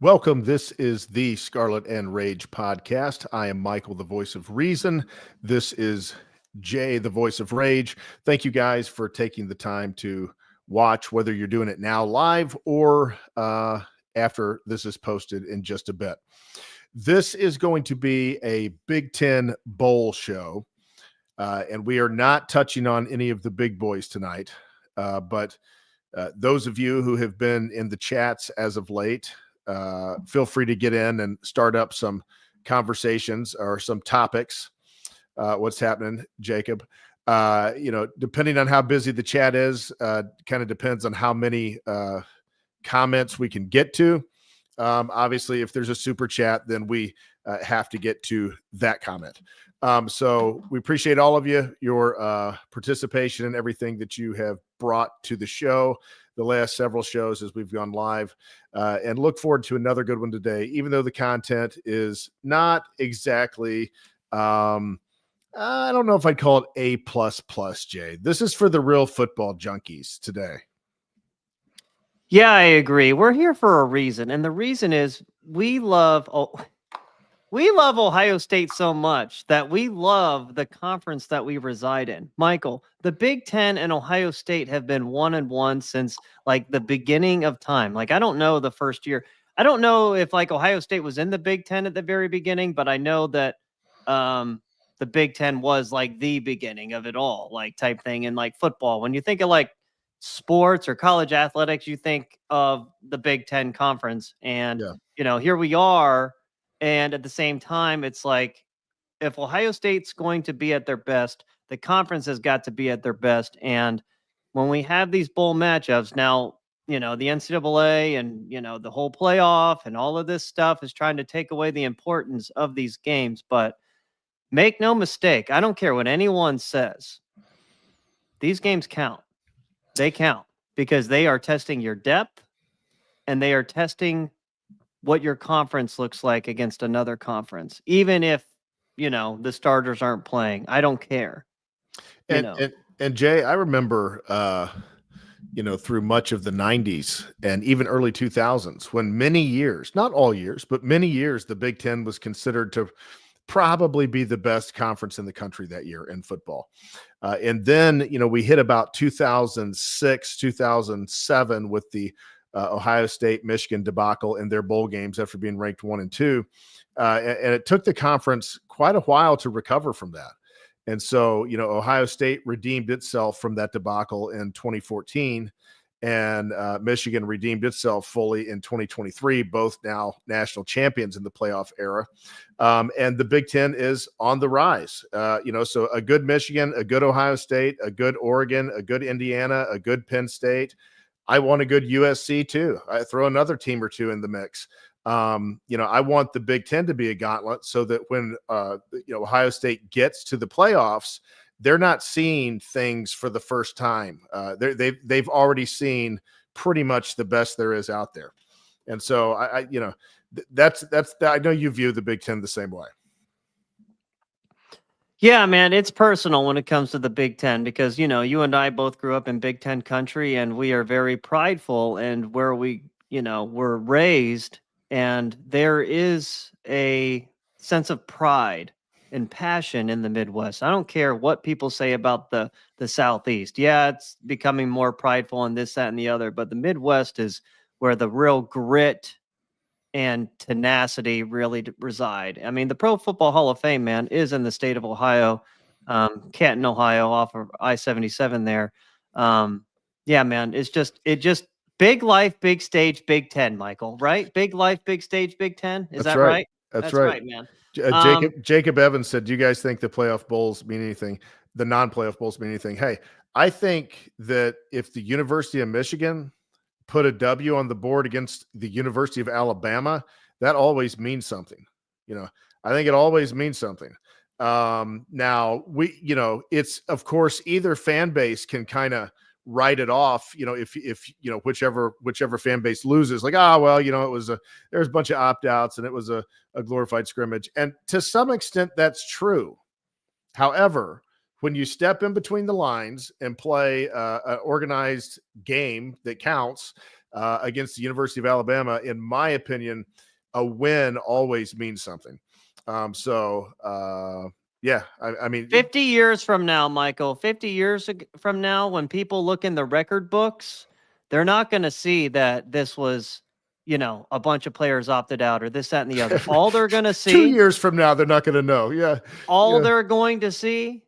Welcome. This is the Scarlet and Rage podcast. I am Michael, the voice of reason. This is Jay, the voice of rage. Thank you guys for taking the time to watch, whether you're doing it now live or after this is posted in just a bit. This is going to be a Big Ten Bowl show, and we are not touching on any of the big boys tonight, but those of you who have been in the chats as of late, feel free to get in and start up some conversations or some topics. What's happening, Jacob? Depending on how busy the chat is, kind of depends on how many comments we can get to. Obviously, if there's a super chat, then we have to get to that comment. So we appreciate all of you, your participation and everything that you have brought to the show, the last several shows as we've gone live, and look forward to another good one today, even though the content is not exactly, I don't know if I'd call it A++, Jay. This is for the real football junkies today. Yeah, I agree. We're here for a reason, and the reason is we love Ohio State so much that we love the conference that we reside in. Michael, the Big Ten and Ohio State have been 1-1 since like the beginning of time. Like, I don't know the first year. I don't know if like Ohio State was in the Big Ten at the very beginning, but I know that the Big Ten was like the beginning of it all, like type thing. And like football, when you think of like sports or college athletics, you think of the Big Ten conference. And, here we are. And at the same time, it's like if Ohio State's going to be at their best, the conference has got to be at their best. And when we have these bowl matchups now, the NCAA and, the whole playoff and all of this stuff is trying to take away the importance of these games. But make no mistake, I don't care what anyone says. These games count. They count because they are testing your depth and they are testing what your conference looks like against another conference, even if, the starters aren't playing. I don't care. And Jay, I remember, through much of the 90s and even early 2000s, when many years, not all years, but many years, the Big Ten was considered to probably be the best conference in the country that year in football. And then, we hit about 2006, 2007 with the Ohio State, Michigan debacle in their bowl games after being ranked 1 and 2. And it took the conference quite a while to recover from that. And so, Ohio State redeemed itself from that debacle in 2014, and Michigan redeemed itself fully in 2023, both now national champions in the playoff era. And the Big Ten is on the rise. So a good Michigan, a good Ohio State, a good Oregon, a good Indiana, a good Penn State. I want a good USC too. I throw another team or two in the mix. I want the Big Ten to be a gauntlet so that when Ohio State gets to the playoffs, they're not seeing things for the first time. They've already seen pretty much the best there is out there, and so I know you view the Big Ten the same way. Yeah, man, it's personal when it comes to the Big Ten because, you and I both grew up in Big Ten country and we are very prideful and where we, were raised. And there is a sense of pride and passion in the Midwest. I don't care what people say about the Southeast. Yeah, it's becoming more prideful and this, that, and the other. But the Midwest is where the real grit and tenacity really reside. I mean, the Pro Football Hall of Fame, man, is in the state of Ohio, Canton, Ohio, off of I-77 there. Yeah, man, it just big life, big stage, Big Ten, Michael, right? Big life, big stage, Big Ten. Is that right? That's right, man. Jacob Evans said, do you guys think the playoff bowls mean anything? The non-playoff bowls mean anything? Hey, I think that if the University of Michigan put a W on the board against the University of Alabama, that always means something. I think it always means something. Now it's of course either fan base can kind of write it off, if whichever fan base loses, like, there was a bunch of opt-outs and it was a glorified scrimmage. And to some extent that's true. However, when you step in between the lines and play an organized game that counts, against the University of Alabama. In my opinion, a win always means something. Yeah, I mean, 50 years from now, Michael, 50 years from now, when people look in the record books, they're not going to see that this was, a bunch of players opted out or this, that, and the other. All they're going to see 2 years from now, they're not going to know. Yeah. all Yeah. they're going to see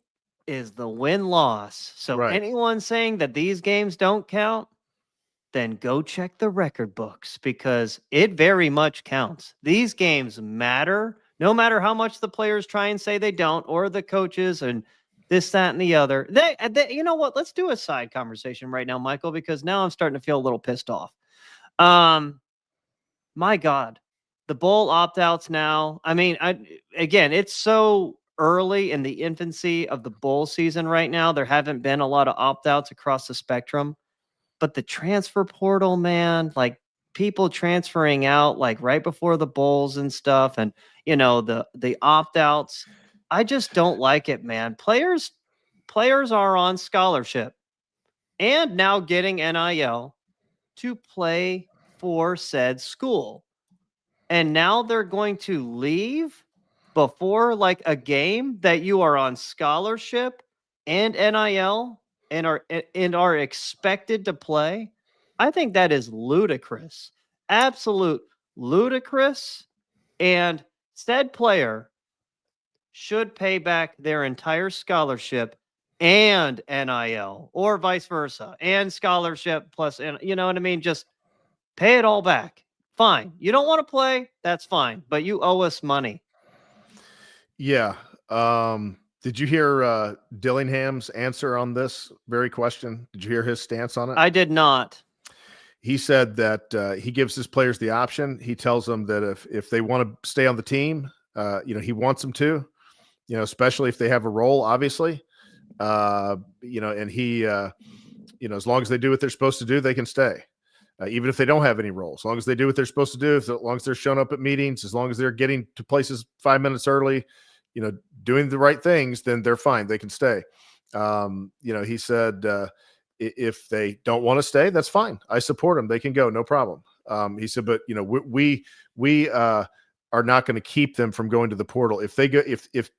is the win-loss. So Right. anyone saying that these games don't count, then go check the record books because it very much counts. These games matter, no matter how much the players try and say they don't, or the coaches and this, that, and the other. You know what? Let's do a side conversation right now, Michael, because now I'm starting to feel a little pissed off. My God, the bowl opt-outs now. I mean, again, it's so early in the infancy of the bowl season right now. There haven't been a lot of opt-outs across the spectrum. But the transfer portal, man, like people transferring out like right before the bowls and stuff, and the opt-outs, I just don't like it, man. Players are on scholarship and now getting NIL to play for said school. And now they're going to leave before like a game that you are on scholarship and NIL and are expected to play. I think that is ludicrous. Absolute ludicrous. And said player should pay back their entire scholarship and NIL or vice versa and scholarship plus, and you know what I mean? Just pay it all back. Fine. You don't want to play? That's fine. But you owe us money. Yeah. Did you hear Dillingham's answer on this very question? Did you hear his stance on it? I did not. He said that he gives his players the option. He tells them that if they want to stay on the team, he wants them to, especially if they have a role, obviously, and he, as long as they do what they're supposed to do, they can stay. Even if they don't have any role, as long as they do what they're supposed to do, as long as they're showing up at meetings, as long as they're getting to places 5 minutes early, doing the right things, then they're fine. They can stay. He said, if they don't want to stay, that's fine. I support them. They can go, no problem. He said, but we are not going to keep them from going to the portal. If they go, if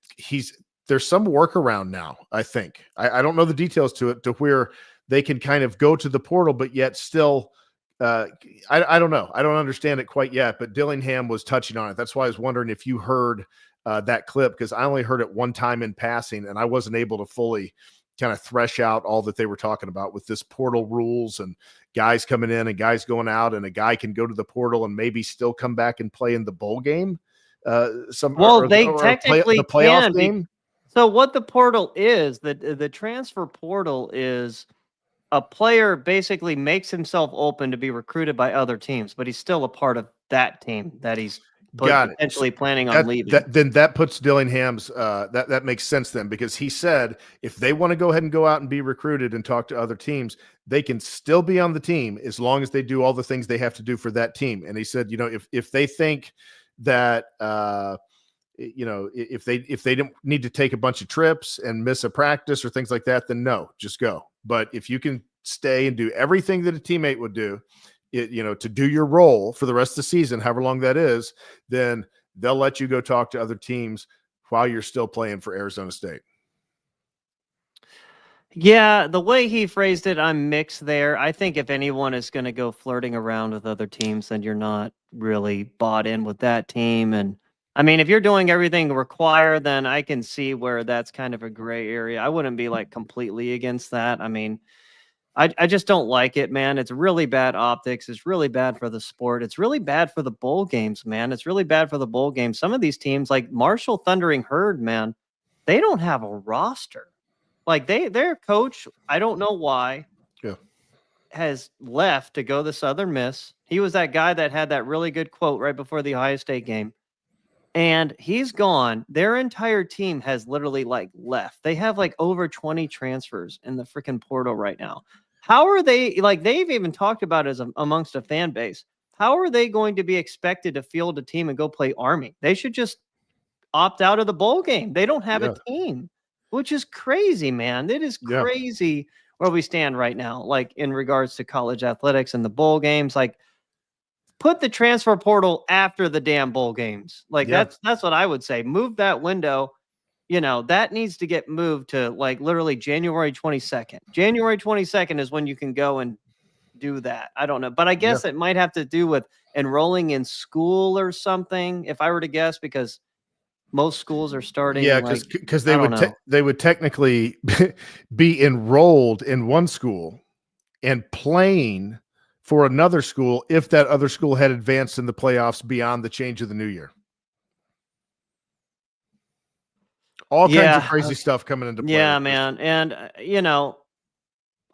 there's some workaround now, I think, I don't know the details to it, to where they can kind of go to the portal, but yet still, I don't know. I don't understand it quite yet, but Dillingham was touching on it. That's why I was wondering if you heard that clip, because I only heard it one time in passing and I wasn't able to fully kind of thresh out all that they were talking about with this portal rules and guys coming in and guys going out, and a guy can go to the portal and maybe still come back and play in the bowl game. They technically the playoff can game. So what the portal is, the transfer portal is a player basically makes himself open to be recruited by other teams, but he's still a part of that team that he's potentially planning on leaving. Then that puts Dillingham's that makes sense then, because he said if they want to go ahead and go out and be recruited and talk to other teams, they can still be on the team as long as they do all the things they have to do for that team. And he said, if they think that if they don't need to take a bunch of trips and miss a practice or things like that, then no, just go. But if you can stay and do everything that a teammate would do, to do your role for the rest of the season, however long that is, then they'll let you go talk to other teams while you're still playing for Arizona State. Yeah, the way he phrased it, I'm mixed there. I think if anyone is going to go flirting around with other teams, then you're not really bought in with that team. And I mean, if you're doing everything required, then I can see where that's kind of a gray area. I wouldn't be like completely against that. I mean, I just don't like it, man. It's really bad optics. It's really bad for the sport. It's really bad for the bowl games, man. It's really bad for the bowl games. Some of these teams, like Marshall Thundering Herd, man, they don't have a roster. Like their coach, I don't know why, has left to go to Southern Miss. He was that guy that had that really good quote right before the Ohio State game. And he's gone. Their entire team has literally like left. They have like over 20 transfers in the freaking portal right now. How are they, like, they've even talked about it amongst a fan base. How are they going to be expected to field a team and go play Army? They should just opt out of the bowl game. They don't have a team, which is crazy, man. It is crazy where we stand right now, like in regards to college athletics and the bowl games. Like, put the transfer portal after the damn bowl games. Like Yeah. that's what I would say. Move that window. That needs to get moved to like literally January 22nd. January 22nd is when you can go and do that. I don't know. But I Yeah. guess it might have to do with enrolling in school or something, if I were to guess, because most schools are starting Yeah, like, because I don't know. they would technically be enrolled in one school and playing for another school if that other school had advanced in the playoffs beyond the change of the new year. All kinds of Yeah. crazy stuff coming into play Yeah, with this. man. And,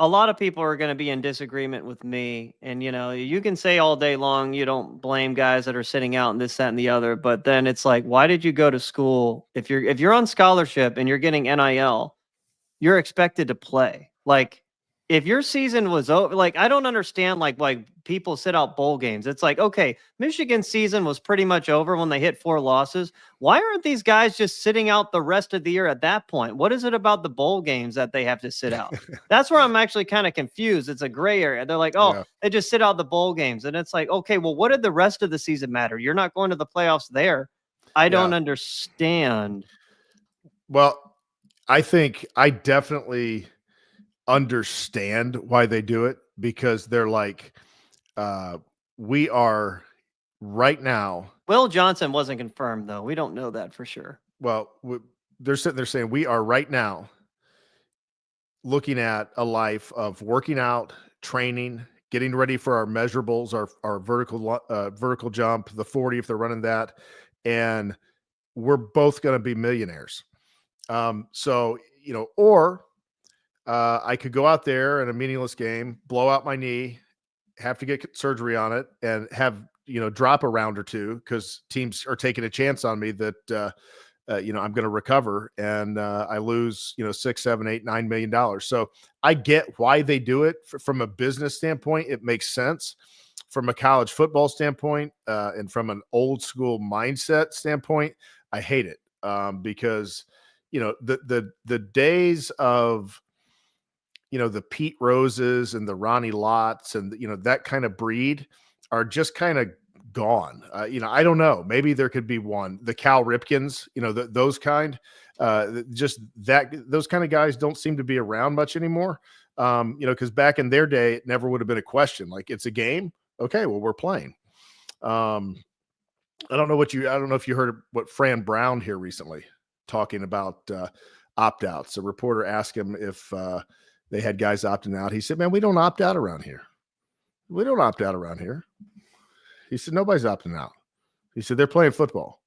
a lot of people are going to be in disagreement with me. And, you can say all day long you don't blame guys that are sitting out and this, that, and the other. But then it's like, why did you go to school? If you're on scholarship and you're getting NIL, you're expected to play. Like, if your season was over, like, I don't understand like people sit out bowl games. It's like, okay, Michigan's season was pretty much over when they hit 4 losses. Why aren't these guys just sitting out the rest of the year at that point? What is it about the bowl games that they have to sit out? That's where I'm actually kind of confused. It's a gray area. They're like, oh, Yeah. they just sit out the bowl games. And it's like, okay, well, what did the rest of the season matter? You're not going to the playoffs there. I Yeah. don't understand. Well, I think I definitely understand why they do it, because they're like, we are right now. Will Johnson wasn't confirmed, though. We don't know that for sure. Well, they're sitting there saying we are right now looking at a life of working out, training, getting ready for our measurables, our vertical jump, the 40 if they're running that, and we're both going to be millionaires. So or I could go out there in a meaningless game, blow out my knee, have to get surgery on it, and have drop a round or two because teams are taking a chance on me that I'm going to recover, and I lose, $6, 7, 8, $9 million. So I get why they do it. From a business standpoint, it makes sense. From a college football standpoint, and from an old school mindset standpoint, I hate it, because the days of the Pete Roses and the Ronnie Lotts and that kind of breed are just kind of gone. I don't know. Maybe there could be one. The Cal Ripkins, those kind, just those kind of guys don't seem to be around much anymore. Because back in their day, it never would have been a question. Like, it's a game. Okay, well, we're playing. I don't know if you heard what Fran Brown here recently talking about opt-outs. A reporter asked him if they had guys opting out. He said, man, we don't opt out around here. We don't opt out around here. He said, nobody's opting out. He said, they're playing football.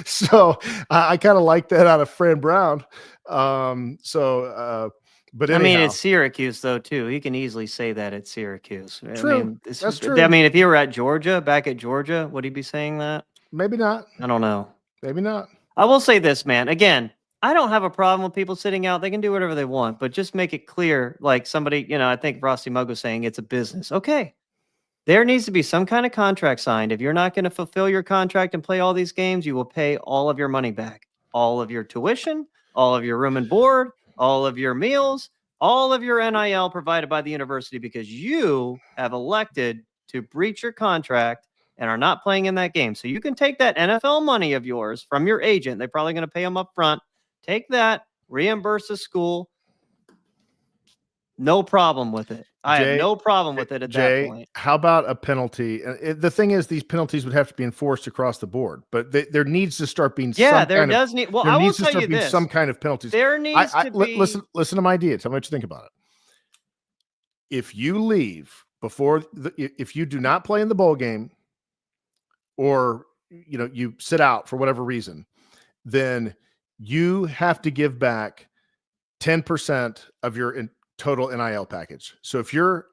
So I kind of like that out of Fran Brown. But anyhow, I mean, it's Syracuse, though, too. He can easily say that at Syracuse. True. I mean, That's true. I mean, if he were at Georgia, back at Georgia, would he be saying that? Maybe not. I don't know. Maybe not. I will say this, man. Again, I don't have a problem with people sitting out. They can do whatever they want, but just make it clear. Like somebody, I think Frosty Mug was saying it's a business. Okay. There needs to be some kind of contract signed. If you're not going to fulfill your contract and play all these games, you will pay all of your money back, all of your tuition, all of your room and board, all of your meals, all of your NIL provided by the university, because you have elected to breach your contract and are not playing in that game. So you can take that NFL money of yours from your agent. They're probably going to pay them up front. Take that, reimburse the school. No problem with it. I have no problem with it at that point. How about a penalty? The thing is, these penalties would have to be enforced across the board, but there needs to start being Well, I will tell you this. some kind of penalties. There needs to be. Listen to my idea. Tell me what you think about it. If you leave if you do not play in the bowl game, or you sit out for whatever reason, then you have to give back 10% of your total NIL package. So if your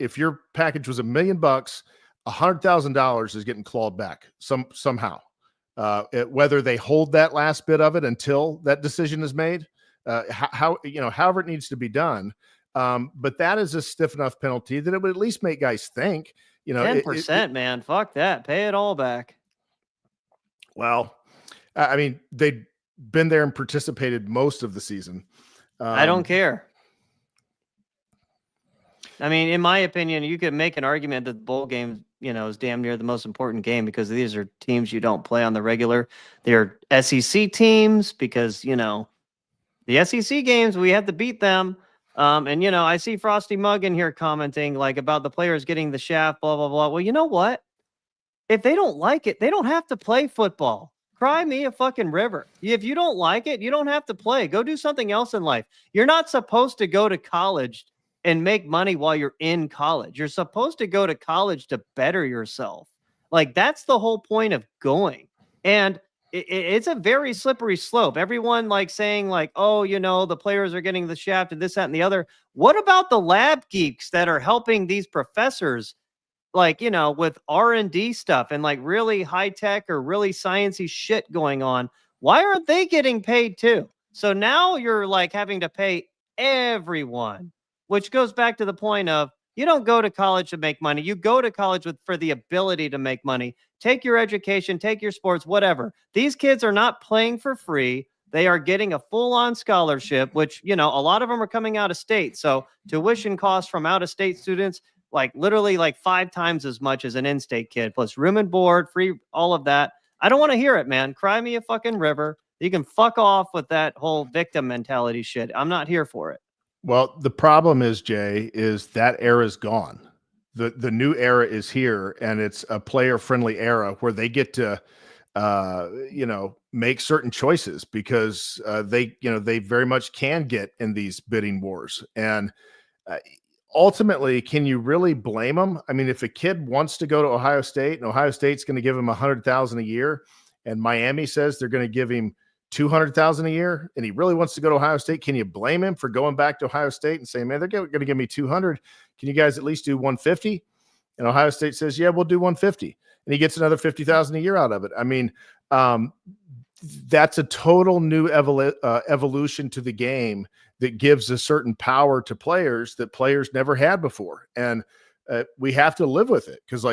package was $1 million, $100,000 is getting clawed back somehow. Whether they hold that last bit of it until that decision is made, however it needs to be done. But that is a stiff enough penalty that it would at least make guys think. 10%, man. Fuck that. Pay it all back. Well, I mean, they'd been there and participated most of the season. I don't care. I mean, in my opinion, you could make an argument that the bowl game, is damn near the most important game because these are teams you don't play on the regular. They're SEC teams because, the SEC games, we have to beat them. And, I see Frosty Mug in here commenting like about the players getting the shaft, blah, blah, blah. Well, you know what? If they don't like it, they don't have to play football. Cry me a fucking river. If you don't like it, you don't have to play. Go do something else in life. You're not supposed to go to college and make money while you're in college. You're supposed to go to college to better yourself. Like that's the whole point of going. And it's a very slippery slope. Everyone like saying like, oh, the players are getting the shaft and this, that, and the other. What about the lab geeks that are helping these professors like, with R&D stuff and like really high tech or really sciencey shit going on? Why aren't they getting paid too? So now you're like having to pay everyone, which goes back to the point of you don't go to college to make money. You go to college for the ability to make money. Take your education, take your sports, whatever. These kids are not playing for free. They are getting a full-on scholarship, which, a lot of them are coming out of state. So tuition costs from out-of-state students like literally like 5 times as much as an in-state kid, plus room and board, free, all of that. I don't want to hear it, man. Cry me a fucking river. You can fuck off with that whole victim mentality shit. I'm not here for it. Well, the problem is, Jay, is that era's gone. The new era is here, and it's a player-friendly era where they get to make certain choices because they very much can get in these bidding wars. And ultimately, can you really blame them? I mean, if a kid wants to go to Ohio State and Ohio State's going to give him $100,000 a year, and Miami says they're going to give him $200,000 a year, and he really wants to go to Ohio State, can you blame him for going back to Ohio State and saying, man, they're going to give me 200. Can you guys at least do 150? And Ohio State says, yeah, we'll do 150. And he gets another 50,000 a year out of it. I mean, that's a total new evolution to the game that gives a certain power to players that players never had before. And we have to live with it because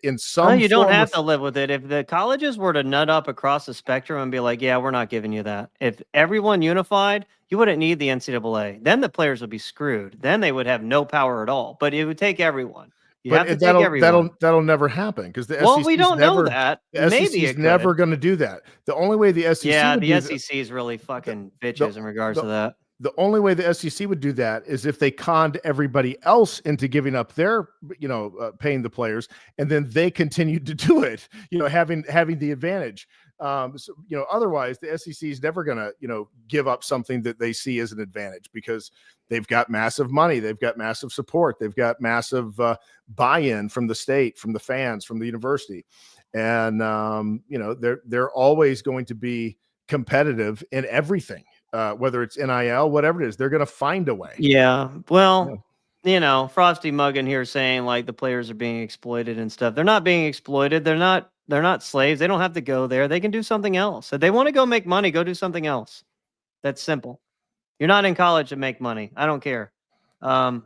in some. No, you don't have to live with it. If the colleges were to nut up across the spectrum and be like, yeah, we're not giving you that. If everyone unified, you wouldn't need the NCAA. Then the players would be screwed. Then they would have no power at all. But it would take everyone. That'll never happen because the SEC. We don't know that. The SEC is never going to do that. The only way the SEC. Yeah, the SEC is really fucking bitches in regards to that. The only way the SEC would do that is if they conned everybody else into giving up their, paying the players, and then they continued to do it, having the advantage. Otherwise the SEC is never going to, give up something that they see as an advantage because they've got massive money. They've got massive support. They've got massive buy-in from the state, from the fans, from the university. And, they're always going to be competitive in everything. Whether it's NIL, whatever it is, they're going to find a way. Yeah. Well, Frosty Muggin here saying like the players are being exploited and stuff. They're not being exploited. They're not slaves. They don't have to go there. They can do something else. If they want to go make money, go do something else. That's simple. You're not in college to make money. I don't care. Yeah,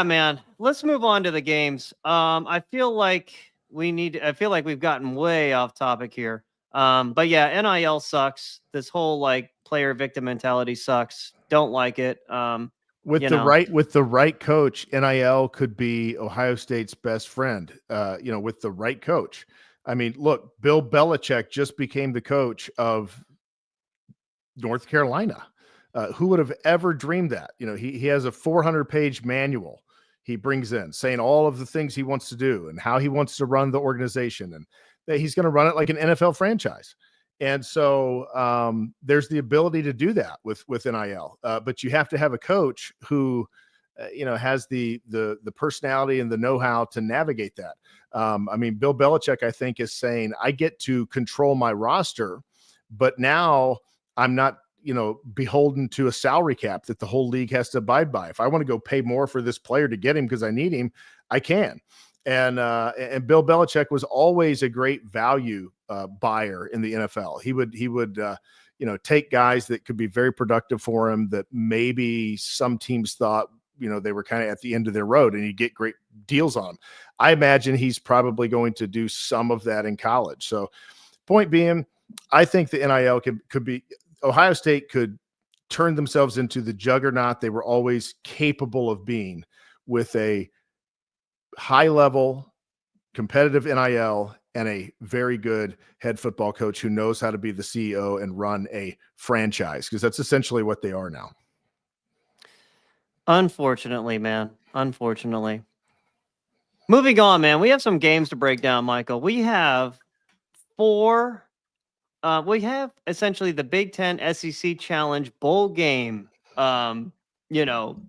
man. Let's move on to the games. I feel like we've gotten way off topic here. But yeah, NIL sucks. This whole like player victim mentality sucks. Don't like it. With the right coach, NIL could be Ohio State's best friend. With the right coach. I mean, look, Bill Belichick just became the coach of North Carolina. Who would have ever dreamed that? He has a 400-page manual he brings in saying all of the things he wants to do and how he wants to run the organization and that he's going to run it like an NFL franchise. And so there's the ability to do that with NIL. But you have to have a coach who, has the personality and the know-how to navigate that. Bill Belichick, I think, is saying, I get to control my roster, but now I'm not, beholden to a salary cap that the whole league has to abide by. If I want to go pay more for this player to get him because I need him, I can. And Bill Belichick was always a great value buyer in the NFL. He would take guys that could be very productive for him that maybe some teams thought, they were kind of at the end of their road, and you get great deals on them. I imagine he's probably going to do some of that in college. So point being, I think the NIL could be Ohio State could turned themselves into the juggernaut they were always capable of being, with a high level competitive NIL and a very good head football coach who knows how to be the CEO and run a franchise, because that's essentially what they are now. Unfortunately, man. Unfortunately. Moving on, man. We have some games to break down, Michael. We have we have essentially the Big Ten SEC Challenge bowl game,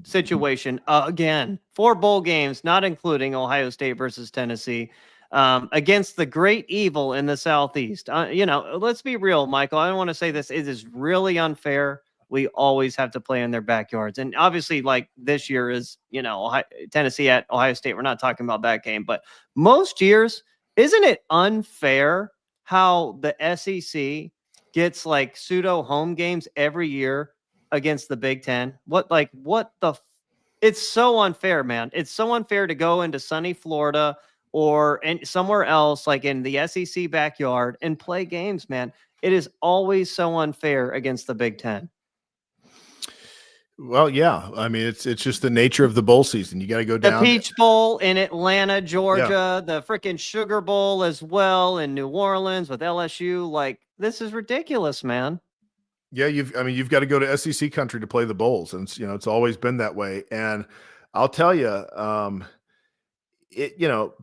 situation again. 4 bowl games, not including Ohio State versus Tennessee, against the great evil in the Southeast. Let's be real, Michael. I don't want to say this. It is really unfair. We always have to play in their backyards. And obviously, like this year is, Tennessee at Ohio State. We're not talking about that game, but most years, isn't it unfair how the SEC gets like pseudo home games every year against the Big Ten? It's so unfair, man. It's so unfair to go into sunny Florida or somewhere else, like in the SEC backyard, and play games, man. It is always so unfair against the Big Ten. Well, yeah. I mean, it's just the nature of the bowl season. You got to go down. The Peach Bowl in Atlanta, Georgia, the freaking Sugar Bowl as well in New Orleans with LSU. Like, this is ridiculous, man. Yeah, you've got to go to SEC country to play the bowls, and it's always been that way. And I'll tell you,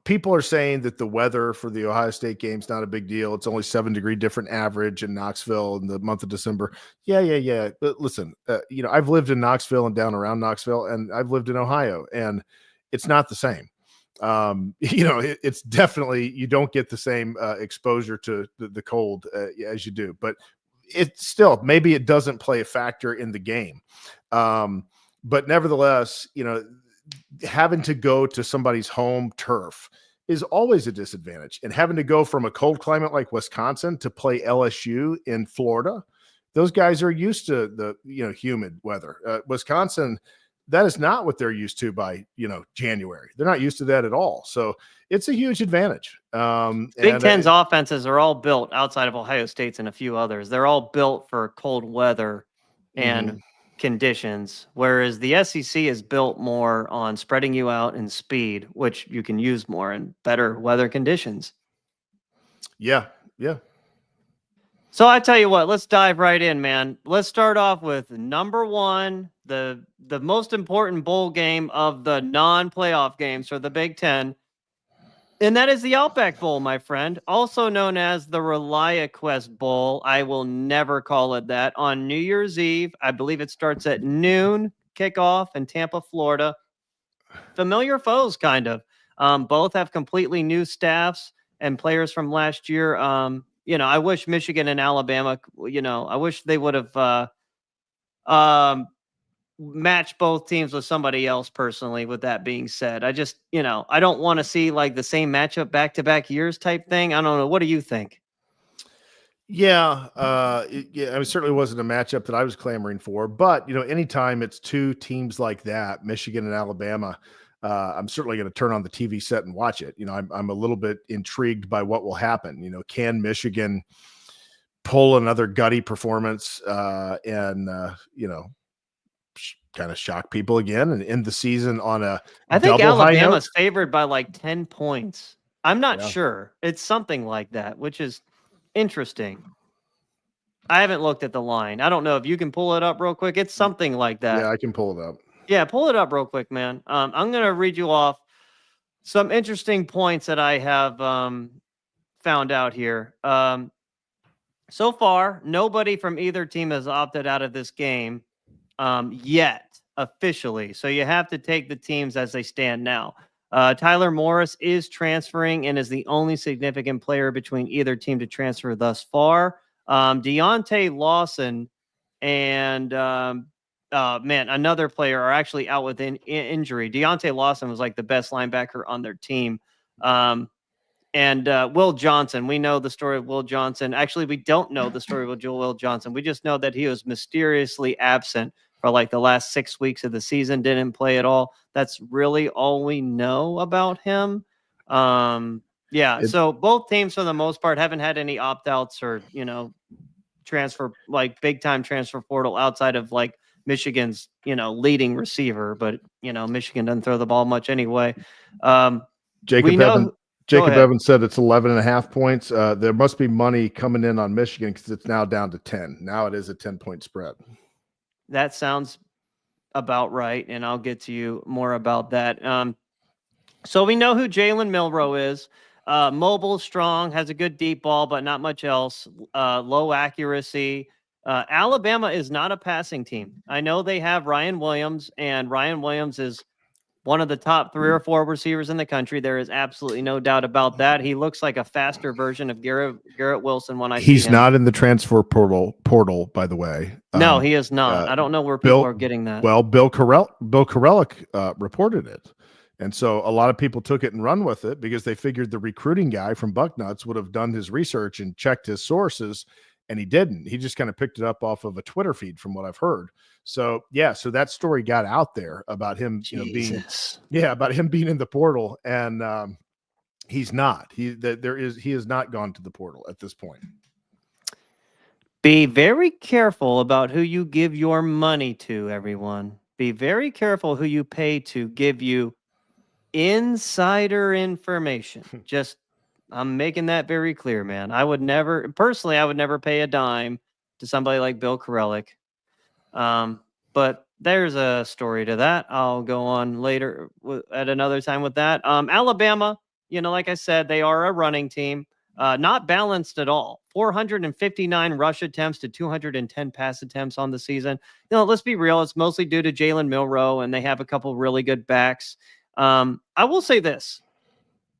people are saying that the weather for the Ohio State game's not a big deal. It's only 7-degree different average in Knoxville in the month of December. Yeah. But listen, I've lived in Knoxville and down around Knoxville, and I've lived in Ohio, and it's not the same. It's definitely, you don't get the same exposure to the cold as you do, but it's still, maybe it doesn't play a factor in the game. But nevertheless, having to go to somebody's home turf is always a disadvantage. And having to go from a cold climate like Wisconsin to play LSU in Florida, those guys are used to the, humid weather. Wisconsin, that is not what they're used to by, January. They're not used to that at all. So it's a huge advantage. Big Ten's offenses are all built outside of Ohio State's and a few others. They're all built for cold weather and conditions, whereas the SEC is built more on spreading you out in speed, which you can use more in better weather conditions. Yeah. So I tell you what, let's dive right in, man. Let's start off with number 1, the most important bowl game of the non-playoff games for the Big Ten. And that is the Outback Bowl, my friend, also known as the ReliaQuest Bowl. I will never call it that. On New Year's Eve, I believe it starts at noon, kickoff in Tampa, Florida. Familiar foes, kind of. Both have completely new staffs and players from last year. I wish Michigan and Alabama, I wish they would have match both teams with somebody else personally. With that being said, I just, I don't want to see like the same matchup back-to-back years type thing. I don't know. What do you think? Yeah. It certainly wasn't a matchup that I was clamoring for, but anytime it's 2 teams like that, Michigan and Alabama, I'm certainly going to turn on the TV set and watch it. I'm a little bit intrigued by what will happen. Can Michigan pull another gutty performance and kind of shock people again and end the season on a I think double high note? Alabama's favored by like 10 points. I'm not sure. It's something like that, which is interesting. I haven't looked at the line. I don't know if you can pull it up real quick. It's something like that. Yeah, I can pull it up. Yeah, pull it up real quick, man. I'm going to read you off some interesting points that I have found out here. So far, nobody from either team has opted out of this game yet, officially. So you have to take the teams as they stand now. Tyler Morris is transferring and is the only significant player between either team to transfer thus far. Deontay Lawson and another player are actually out with injury. Deontay Lawson was like the best linebacker on their team. And Will Johnson, we know the story of Will Johnson. Actually, we don't know the story of Will Johnson. We just know that he was mysteriously absent for like the last 6 weeks of the season, didn't play at all. That's really all we know about him. So both teams, for the most part, haven't had any opt-outs or, big time transfer portal outside of like Michigan's, leading receiver, but Michigan doesn't throw the ball much anyway. Jacob we know. Evans. Jacob Evans said it's 11.5 points. There must be money coming in on Michigan because it's now down to 10. Now it is a 10-point spread. That sounds about right, and I'll get to you more about that. So we know who Jalen Milroe is. Mobile, strong, has a good deep ball, but not much else. Low accuracy. Alabama is not a passing team. I know they have Ryan Williams, and Ryan Williams is one of the top 3 or 4 receivers in the country. There is absolutely no doubt about that. He looks like a faster version of Garrett Wilson when I see him. He's not in the transfer portal, by the way. No, he is not. I don't know where people are getting that. Well, Bill Karelic reported it. And so a lot of people took it and run with it because they figured the recruiting guy from Bucknuts would have done his research and checked his sources, and he didn't. He just kind of picked it up off of a Twitter feed from what I've heard. So, so that story got out there about him being in the portal, and he's not. He has not gone to the portal at this point. Be very careful about who you give your money to, everyone. Be very careful who you pay to give you insider information. I'm making that very clear, man. I would never pay a dime to somebody like Bill Karelic. But there's a story to that. I'll go on later at another time with that. Alabama, like I said, they are a running team. Not balanced at all. 459 rush attempts to 210 pass attempts on the season. Let's be real. It's mostly due to Jalen Milroe, and they have a couple really good backs. I will say this.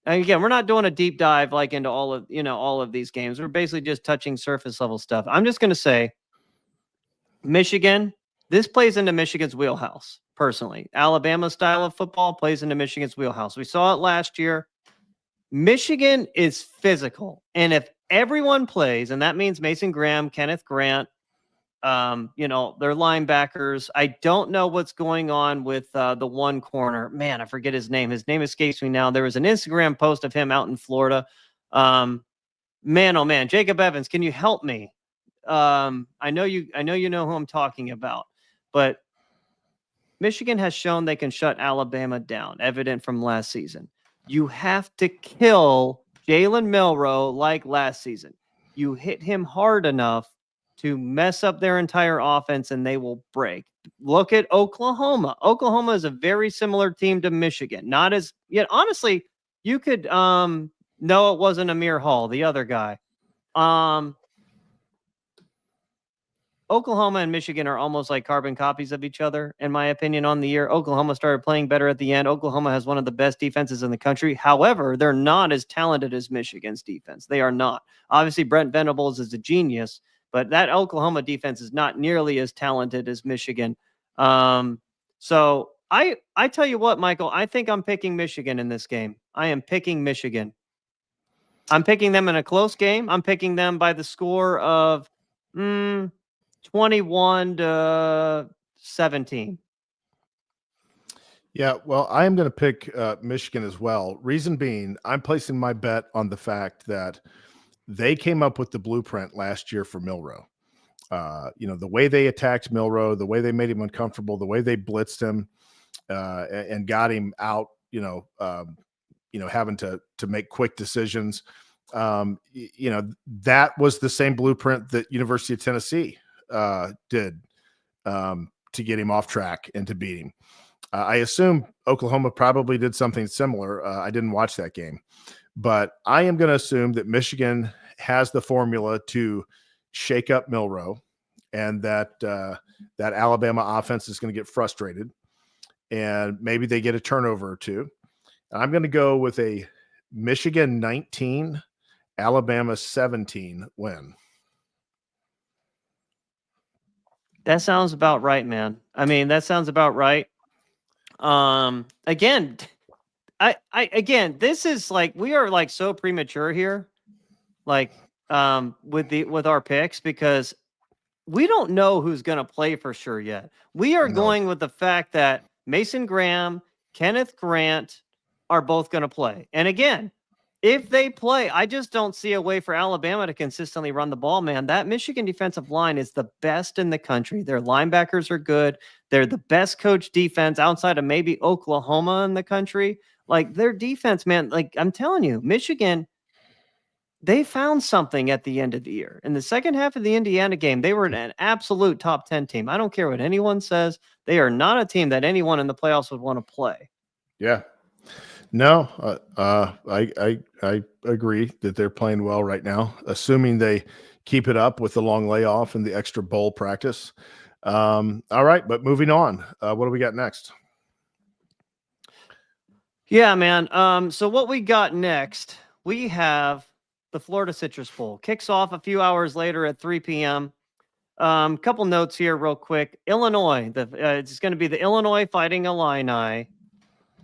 And again, we're not doing a deep dive like into all of these games. We're basically just touching surface level stuff. I'm just going to say Michigan, this plays into Michigan's wheelhouse, personally. Alabama's style of football plays into Michigan's wheelhouse. We saw it last year. Michigan is physical. And if everyone plays, and that means Mason Graham, Kenneth Grant, their linebackers. I don't know what's going on with the one corner. Man, I forget his name. His name escapes me now. There was an Instagram post of him out in Florida. Man, oh man, Jacob Evans, can you help me? I know you know who I'm talking about, but Michigan has shown they can shut Alabama down, evident from last season. You have to kill Jalen Milroe like last season. You hit him hard enough to mess up their entire offense, and they will break. Look at Oklahoma. Oklahoma is a very similar team to Michigan. Not as yet. Honestly, you could no, it wasn't Amir Hall, the other guy. Oklahoma and Michigan are almost like carbon copies of each other, in my opinion, on the year. Oklahoma started playing better at the end. Oklahoma has one of the best defenses in the country. However, they're not as talented as Michigan's defense. They are not. Obviously, Brent Venables is a genius, but that Oklahoma defense is not nearly as talented as Michigan. So I tell you what, Michael, I think I'm picking Michigan in this game. I am picking Michigan. I'm picking them in a close game. I'm picking them by the score of 21-17. Yeah, well, I am going to pick Michigan as well. Reason being, I'm placing my bet on the fact that they came up with the blueprint last year for Milroe. The way they attacked Milroe, the way they made him uncomfortable, the way they blitzed him and got him out, having to make quick decisions. That was the same blueprint that University of Tennessee did to get him off track and to beat him. I assume Oklahoma probably did something similar. I didn't watch that game, but I am going to assume that Michigan has the formula to shake up Milroe, and that Alabama offense is going to get frustrated, and maybe they get a turnover or two. And I'm going to go with a Michigan 19, Alabama 17 win. That sounds about right, man. I mean, that sounds about right. Again, this is like, we are like so premature here, like, with our picks, because we don't know who's going to play for sure yet. We are going with the fact that Mason Graham, Kenneth Grant are both going to play. And again, If they play, I just don't see a way for Alabama to consistently run the ball, man. That Michigan defensive line is the best in the country. Their linebackers are good. They're the best coached defense outside of maybe Oklahoma in the country. Like their defense, man, like I'm telling you, Michigan, they found something at the end of the year. In the second half of the Indiana game, they were an absolute top 10 team. I don't care what anyone says. They are not a team that anyone in the playoffs would want to play. Yeah. No, I agree that they're playing well right now, assuming they keep it up with the long layoff and the extra bowl practice. All right, but moving on, what do we got next? Yeah, man. So what we got next, we have the Florida Citrus Bowl. Kicks off a few hours later at 3 p.m. Couple notes here real quick. Illinois, it's going to be the Illinois Fighting Illini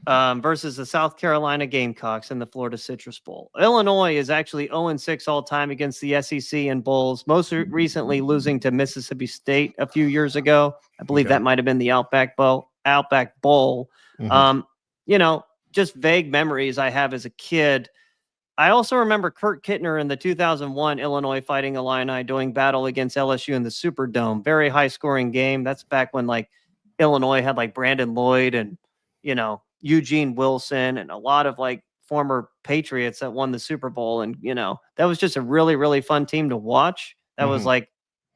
versus the South Carolina Gamecocks in the Florida Citrus Bowl. Illinois is actually 0-6 all time against the SEC and bowls, most recently losing to Mississippi State a few years ago. I believe that might have been the Outback Bowl. Mm-hmm. Just vague memories I have as a kid. I also remember Kurt Kittner in the 2001 Illinois Fighting Illini doing battle against LSU in the Superdome. Very high scoring game. That's back when like Illinois had like Brandon Lloyd and, Eugene Wilson and a lot of like former Patriots that won the Super Bowl. And, that was just a really, really fun team to watch. That was like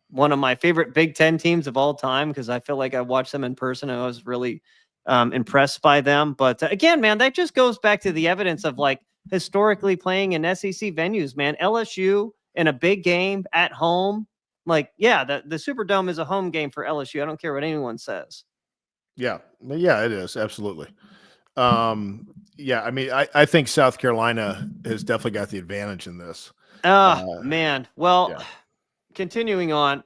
one of my favorite Big Ten teams of all time because I feel like I watched them in person and I was really impressed by them. But again, man, that just goes back to the evidence of like historically playing in SEC venues, man. LSU in a big game at home. Like, yeah, the Superdome is a home game for LSU. I don't care what anyone says. Yeah, it is. Absolutely. Yeah, I mean, I think South Carolina has definitely got the advantage in this. Man. Well, continuing on,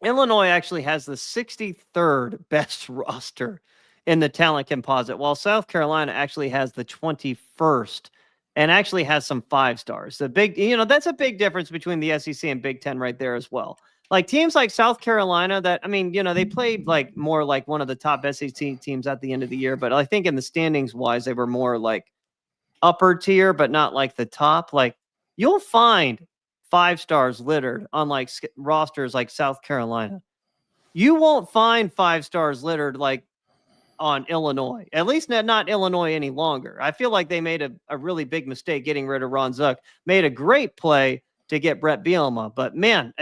Illinois actually has the 63rd best roster in the talent composite, while South Carolina actually has the 21st and actually has some 5 stars. The big, that's a big difference between the SEC and Big Ten right there as well. Like teams like South Carolina that, I mean, they played like more like one of the top SEC teams at the end of the year, but I think in the standings wise, they were more like upper tier, but not like the top. Like you'll find 5 stars littered on like rosters like South Carolina. You won't find 5 stars littered like on Illinois, at least not Illinois any longer. I feel like they made a really big mistake getting rid of Ron Zook, made a great play to get Brett Bielema. But man,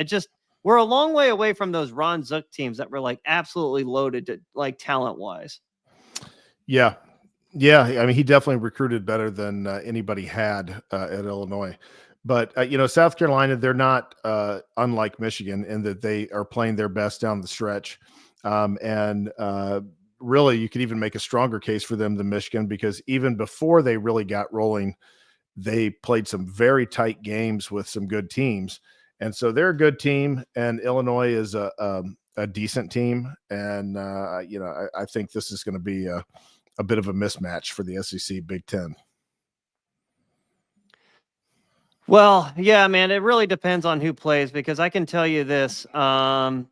we're a long way away from those Ron Zook teams that were like absolutely loaded to like talent wise. Yeah. Yeah. I mean, he definitely recruited better than anybody had at Illinois. But, South Carolina, they're not unlike Michigan in that they are playing their best down the stretch. Really, you could even make a stronger case for them than Michigan because even before they really got rolling, they played some very tight games with some good teams. And so they're a good team, and Illinois is a decent team. And, I think this is going to be a bit of a mismatch for the SEC Big Ten. Well, yeah, man, it really depends on who plays because I can tell you this. I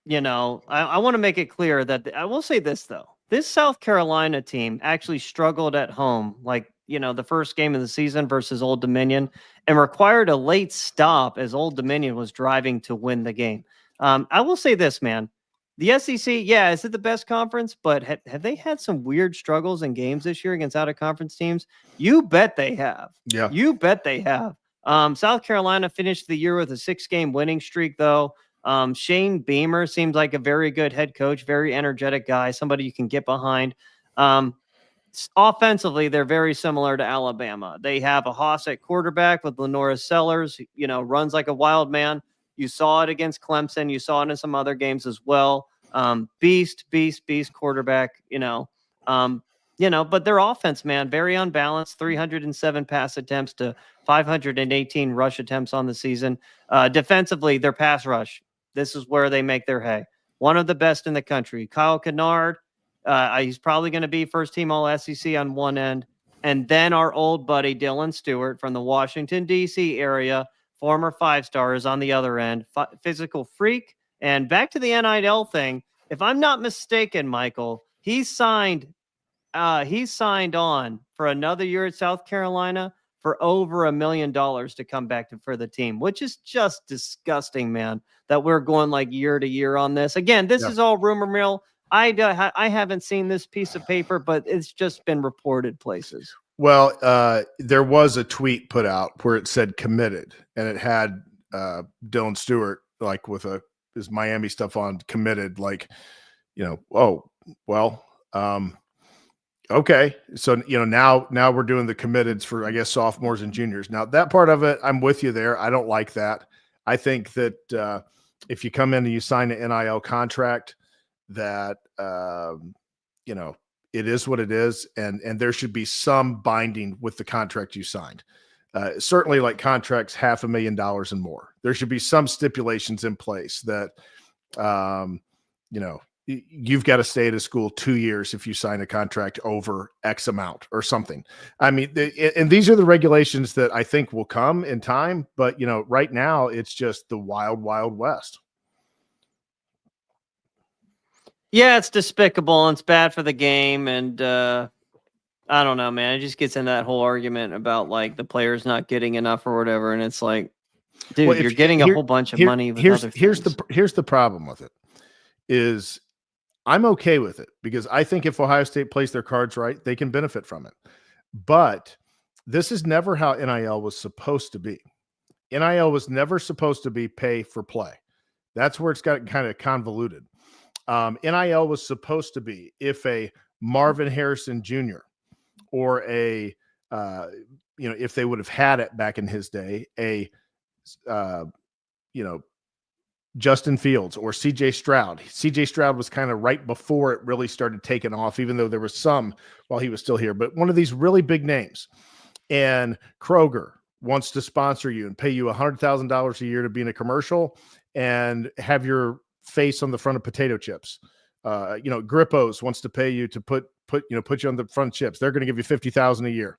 want to make it clear that I will say this, though. This South Carolina team actually struggled at home, like, the first game of the season versus Old Dominion and required a late stop as Old Dominion was driving to win the game. I will say this, man. The SEC, yeah, is it the best conference? But have they had some weird struggles in games this year against out-of-conference teams? You bet they have. Yeah. You bet they have. South Carolina finished the year with a 6-game winning streak, though. Shane Beamer seems like a very good head coach, very energetic guy, somebody you can get behind. Offensively, they're very similar to Alabama. They have a hoss at quarterback with Lenora Sellers, runs like a wild man. You saw it against Clemson. You saw it in some other games as well. Beast quarterback, but their offense, man, very unbalanced, 307 pass attempts to 518 rush attempts on the season. Defensively, their pass rush, this is where they make their hay. One of the best in the country. Kyle Kennard, he's probably going to be first team all SEC on one end. And then our old buddy, Dylan Stewart from the Washington, D.C. area, former 5-star is on the other end. Physical freak. And back to the NIL thing. If I'm not mistaken, Michael, he signed on for another year at South Carolina for over $1 million to come back for the team, which is just disgusting, man, that we're going like year to year on this. Again, this is all rumor mill. I haven't seen this piece of paper, but it's just been reported places. Well, there was a tweet put out where it said committed, and it had Dylan Stewart like with his Miami stuff on, committed, like, oh, well, okay. So, now we're doing the committeds for, I guess, sophomores and juniors. Now, that part of it, I'm with you there. I don't like that. I think that if you come in and you sign an NIL contract, that, it is what it is. And there should be some binding with the contract you signed. Certainly like contracts $500,000 and more. There should be some stipulations in place that, you've got to stay at a school 2 years if you sign a contract over X amount or something. I mean, and these are the regulations that I think will come in time. But, right now it's just the wild, wild west. Yeah, it's despicable and it's bad for the game. And I don't know, man. It just gets into that whole argument about like the players not getting enough or whatever. And it's like, dude, well, you're getting a whole bunch of money. With other things. Here's the problem with it is I'm okay with it because I think if Ohio State plays their cards right, they can benefit from it. But this is never how NIL was supposed to be. NIL was never supposed to be pay for play. That's where it's got kind of convoluted. NIL was supposed to be if a Marvin Harrison Jr. or a, if they would have had it back in his day, Justin Fields or CJ Stroud. CJ Stroud was kind of right before it really started taking off, even though there was some while he was still here. But one of these really big names, and Kroger wants to sponsor you and pay you $100,000 a year to be in a commercial and have your face on the front of potato chips. Grippos wants to pay you to put you on the front of chips. They're going to give you $50,000 a year.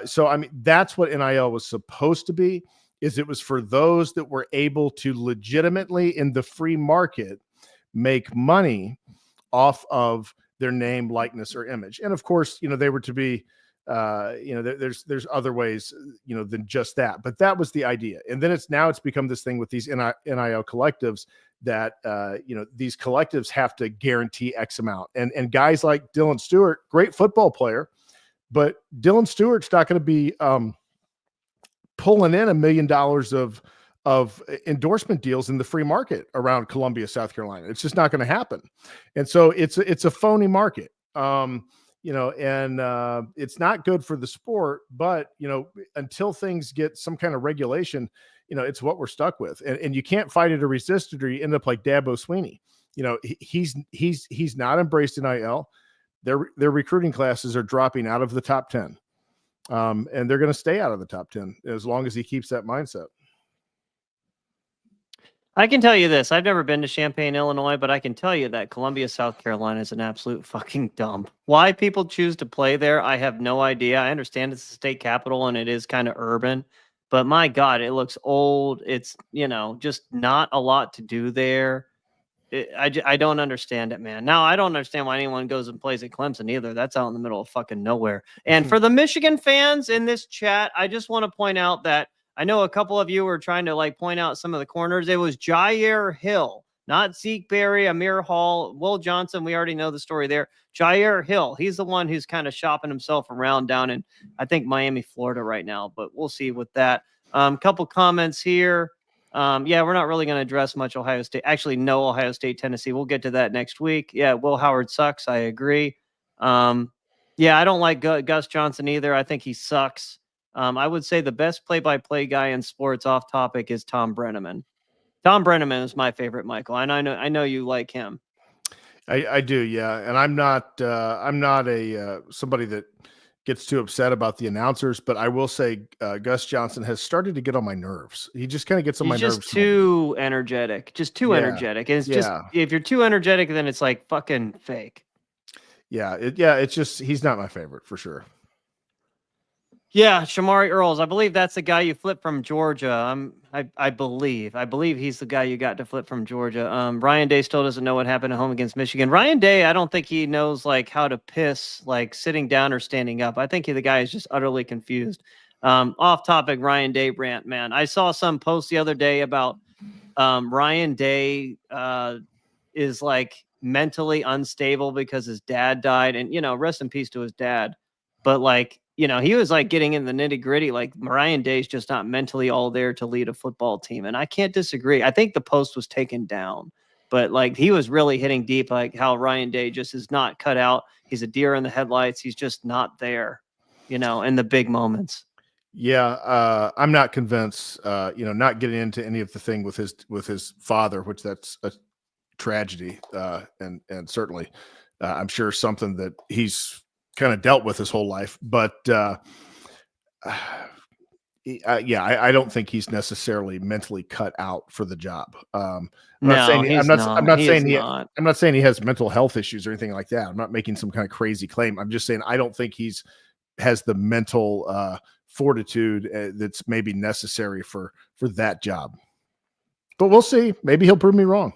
So I mean, that's what NIL was supposed to be. Is it was for those that were able to legitimately in the free market make money off of their name, likeness, or image. And of course, they were to be, there's other ways, than just that. But that was the idea. And then it's become this thing with these NIL collectives that, these collectives have to guarantee X amount. And guys like Dylan Stewart, great football player, but Dylan Stewart's not going to be pulling in $1 million of endorsement deals in the free market around Columbia, South Carolina. It's just not going to happen. And so it's a phony market. And it's not good for the sport, but, until things get some kind of regulation, it's what we're stuck with. And you can't fight it or resist it, or you end up like Dabo Swinney. He's not embraced NIL. Their recruiting classes are dropping out of the top 10. And they're going to stay out of the top 10 as long as he keeps that mindset. I can tell you this. I've never been to Champaign, Illinois, but I can tell you that Columbia, South Carolina is an absolute fucking dump. Why people choose to play there, I have no idea. I understand it's the state capital and it is kind of urban, but my God, it looks old. It's, just not a lot to do there. I don't understand it, man. Now, I don't understand why anyone goes and plays at Clemson either. That's out in the middle of fucking nowhere. And for the Michigan fans in this chat, I just want to point out that I know a couple of you were trying to point out some of the corners. It was Jair Hill, not Zeke Berry, Amir Hall, Will Johnson. We already know the story there. Jair Hill. He's the one who's kind of shopping himself around down in, I think, Miami, Florida right now, but we'll see with that. Couple comments here. Yeah, we're not really going to address much Ohio State. Actually, no Ohio State, Tennessee. We'll get to that next week. Yeah, Will Howard sucks. I agree. Yeah, I don't like Gus Johnson either. I think he sucks. I would say the best play-by-play guy in sports off topic is Tom Brenneman. Tom Brenneman is my favorite, Michael. And I know you like him. I do. Yeah. And I'm not a somebody that gets too upset about the announcers, but I will say Gus Johnson has started to get on my nerves. He just kind of gets on my nerves. Just too energetic. Just too energetic. And it's just, if you're too energetic, then it's like fucking fake. Yeah. It's just, he's not my favorite for sure. Yeah, Shamari Earls. I believe that's the guy you flipped from Georgia. I believe he's the guy you got to flip from Georgia. Ryan Day still doesn't know what happened at home against Michigan. Ryan Day, I don't think he knows how to piss, sitting down or standing up. I think the guy is just utterly confused. Off topic, Ryan Day rant, man. I saw some post the other day about Ryan Day is like mentally unstable because his dad died, and rest in peace to his dad. But like, he was like getting in the nitty gritty. Like Ryan Day's just not mentally all there to lead a football team, and I can't disagree. I think the post was taken down, but like he was really hitting deep, like how Ryan Day just is not cut out. He's a deer in the headlights. He's just not there, in the big moments. Yeah, I'm not convinced. Not getting into any of the thing with his father, which that's a tragedy, and certainly, I'm sure something that he's kind of dealt with his whole life. But yeah, I don't think he's necessarily mentally cut out for the job. I'm not No, saying he's I'm not. not He is saying not. I'm not saying he has mental health issues or anything like that. I'm not making some kind of crazy claim. I'm just saying I don't think has the mental fortitude that's maybe necessary for that job. But we'll see. Maybe he'll prove me wrong.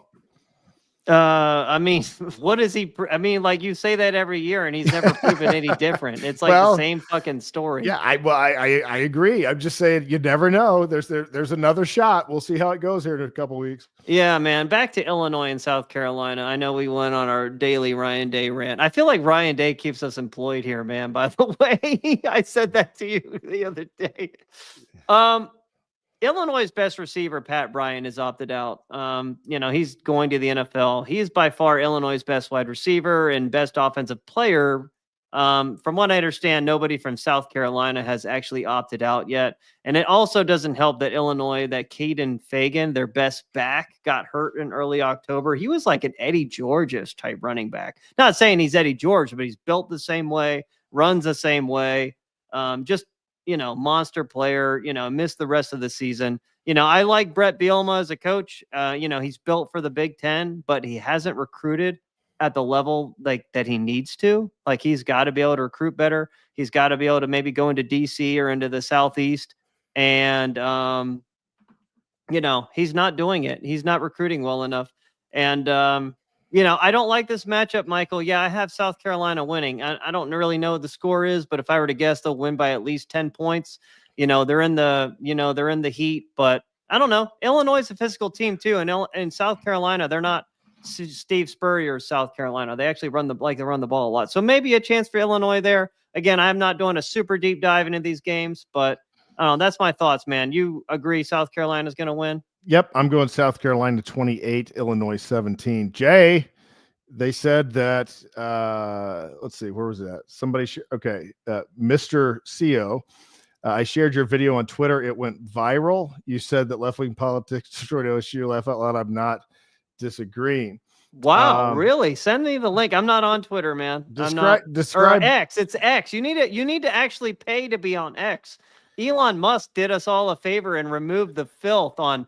I mean, what is he? I mean, like you say that every year, and he's never proven any different. It's like the same fucking story. Yeah, I agree. I'm just saying you never know. There's another shot. We'll see how it goes here in a couple weeks. Yeah, man. Back to Illinois and South Carolina. I know we went on our daily Ryan Day rant. I feel like Ryan Day keeps us employed here, man. By the way, I said that to you the other day. Illinois' best receiver, Pat Bryant, is opted out. He's going to the NFL. He is by far Illinois' best wide receiver and best offensive player. From what I understand, nobody from South Carolina has actually opted out yet. And it also doesn't help that Illinois, that Caden Fagan, their best back, got hurt in early October. He was like an Eddie George-ish type running back. Not saying he's Eddie George, but he's built the same way, runs the same way. Just monster player, missed the rest of the season. I like Brett Bielema as a coach. He's built for the Big Ten, but he hasn't recruited at the level like that he needs to. Like he's got to be able to recruit better. He's got to be able to maybe go into DC or into the Southeast. And, he's not doing it. He's not recruiting well enough. And, I don't like this matchup, Michael. Yeah, I have South Carolina winning. I don't really know what the score is, but if I were to guess, they'll win by at least 10 points. They're in the heat, but I don't know. Illinois is a physical team too, and in South Carolina, they're not Steve Spurrier's South Carolina. They actually run the ball a lot. So maybe a chance for Illinois there. Again, I'm not doing a super deep dive into these games, but that's my thoughts, man. You agree South Carolina's going to win? Yep, I'm going South Carolina 28, Illinois 17. Jay, they said that let's see, where was that? Somebody Mr. CO. I shared your video on Twitter. It went viral. You said that left-wing politics destroyed OSU. Laugh out loud. I'm not disagreeing. Wow, really? Send me the link. I'm not on Twitter, man. Describe or X. It's X. You need to actually pay to be on X. Elon Musk did us all a favor and removed the filth on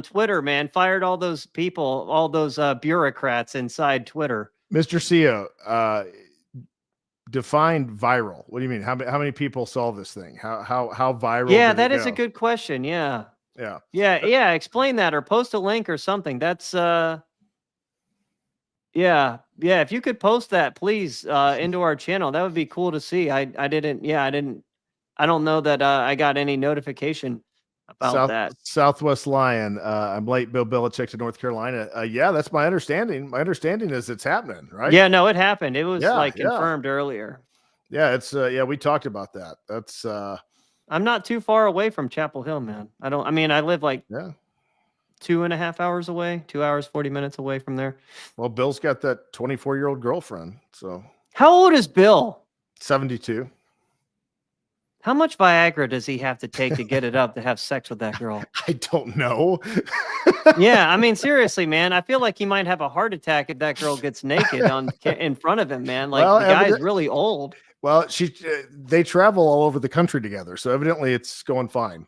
Twitter, man. Fired all those people, all those bureaucrats inside Twitter. Mr. CEO, define viral. What do you mean? How many people saw this thing? How viral? Yeah, that is a good question. Yeah. Yeah. Explain that or post a link or something. That's yeah. If you could post that, please, into our channel, that would be cool to see. I don't know that I got any notification about that. Southwest Lion. I'm late. Bill Belichick to North Carolina. Yeah, that's my understanding. My understanding is it's happening, right? Yeah, no, it happened. It was confirmed earlier. Yeah, it's we talked about that. That's I'm not too far away from Chapel Hill, man. I live like 2.5 hours away, 2 hours, 40 minutes away from there. Well, Bill's got that 24-year-old girlfriend. So how old is Bill? 72. How much Viagra does he have to take to get it up to have sex with that girl? I don't know. Yeah, I mean, seriously, man. I feel like he might have a heart attack if that girl gets naked in front of him, man. Like, the guy's really old. Well, they travel all over the country together, so evidently it's going fine.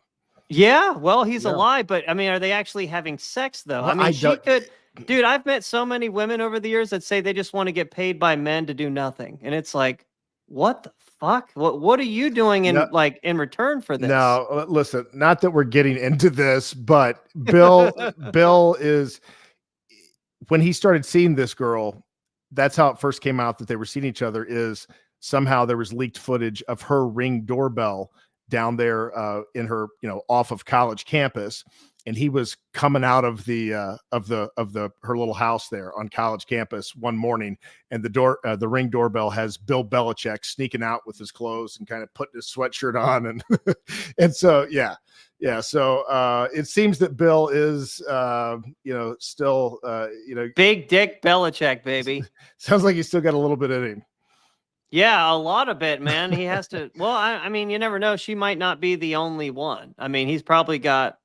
Yeah, well, he's alive, but I mean, are they actually having sex though? Well, I mean, she could. Dude, I've met so many women over the years that say they just want to get paid by men to do nothing, and it's like, what the fuck? What are you doing in return for this? No, listen, not that we're getting into this, but Bill is, when he started seeing this girl, that's how it first came out that they were seeing each other, is somehow there was leaked footage of her Ring doorbell down there in her, off of college campus, and he was coming out of the her little house there on college campus one morning, and the Ring doorbell has Bill Belichick sneaking out with his clothes and kind of putting his sweatshirt on, and and so so it seems that Bill is still big dick Belichick, baby. Sounds like he's still got a little bit in him. Yeah, a lot of it, man. He has to. Well, I mean, you never know. She might not be the only one. I mean, he's probably got.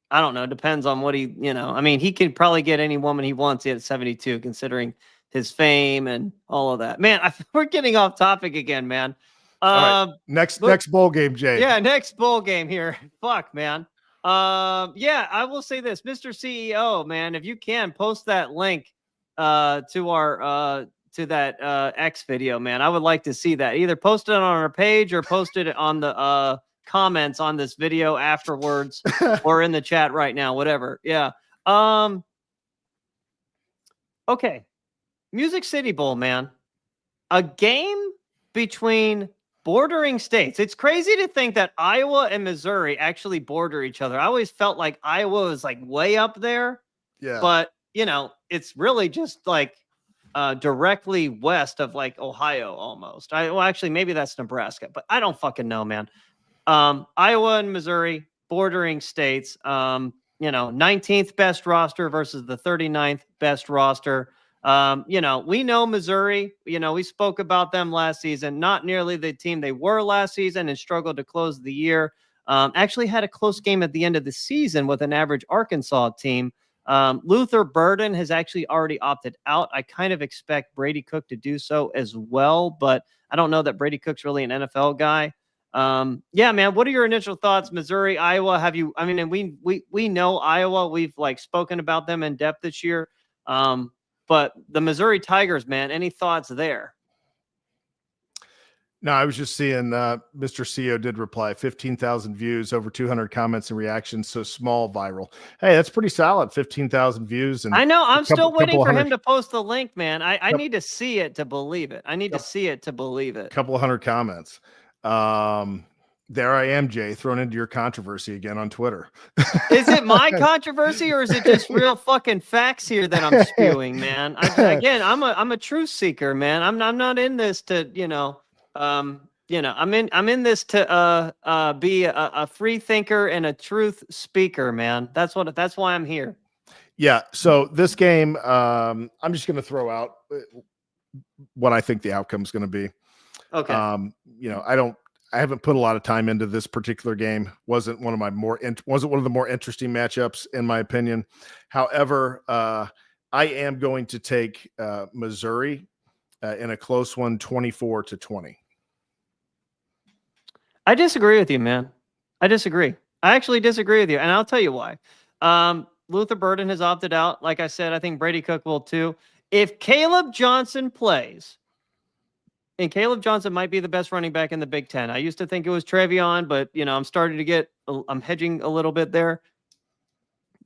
I don't know. Depends on what he, I mean, he could probably get any woman he wants at 72, considering his fame and all of that. Man, we're getting off topic again, man. All right. Next bowl game, Jay. Yeah, next bowl game here. Fuck, man. Yeah, I will say this, Mr. CEO, man, if you can post that link to our to that X video, man. I would like to see that. Either post it on our page or post it on the comments on this video afterwards or in the chat right now, whatever. Yeah. Okay. Music City Bowl, man. A game between bordering states. It's crazy to think that Iowa and Missouri actually border each other. I always felt like Iowa was like way up there. Yeah. But, it's really just like directly west of like Ohio almost. Well, actually, maybe that's Nebraska, but I don't fucking know, man. Iowa and Missouri, bordering states, 19th best roster versus the 39th best roster. We know Missouri, we spoke about them last season, not nearly the team they were last season and struggled to close the year. Actually had a close game at the end of the season with an average Arkansas team. Luther Burden has actually already opted out. I kind of expect Brady Cook to do so as well, but I don't know that Brady Cook's really an NFL guy. Yeah, man, what are your initial thoughts? Missouri, Iowa, and we know Iowa, we've like spoken about them in depth this year. But the Missouri Tigers, man, any thoughts there? No, I was just seeing Mr. CEO did reply, 15,000 views, over 200 comments and reactions. So small, viral. Hey, that's pretty solid. 15,000 views. And I know I'm still waiting for him to post the link, man. I need to see it to believe it. I need to see it to believe it. A couple of hundred comments. There I am, Jay, thrown into your controversy again on Twitter. Is it my controversy or is it just real fucking facts here that I'm spewing, man? I'm a truth seeker, man. I'm not in this to, I'm in this to be a free thinker and a truth speaker, man. That's why I'm here. Yeah. So this game, I'm just going to throw out what I think the outcome is going to be. Okay. I haven't put a lot of time into this particular game. Wasn't one of the more interesting matchups in my opinion. However, I am going to take Missouri in a close one, 24-20. I disagree with you, man. I disagree. I actually disagree with you, and I'll tell you why. Luther Burden has opted out. Like I said, I think Brady Cook will too. If Caleb Johnson plays, and Caleb Johnson might be the best running back in the Big Ten. I used to think it was Trevion, but, I'm hedging a little bit there.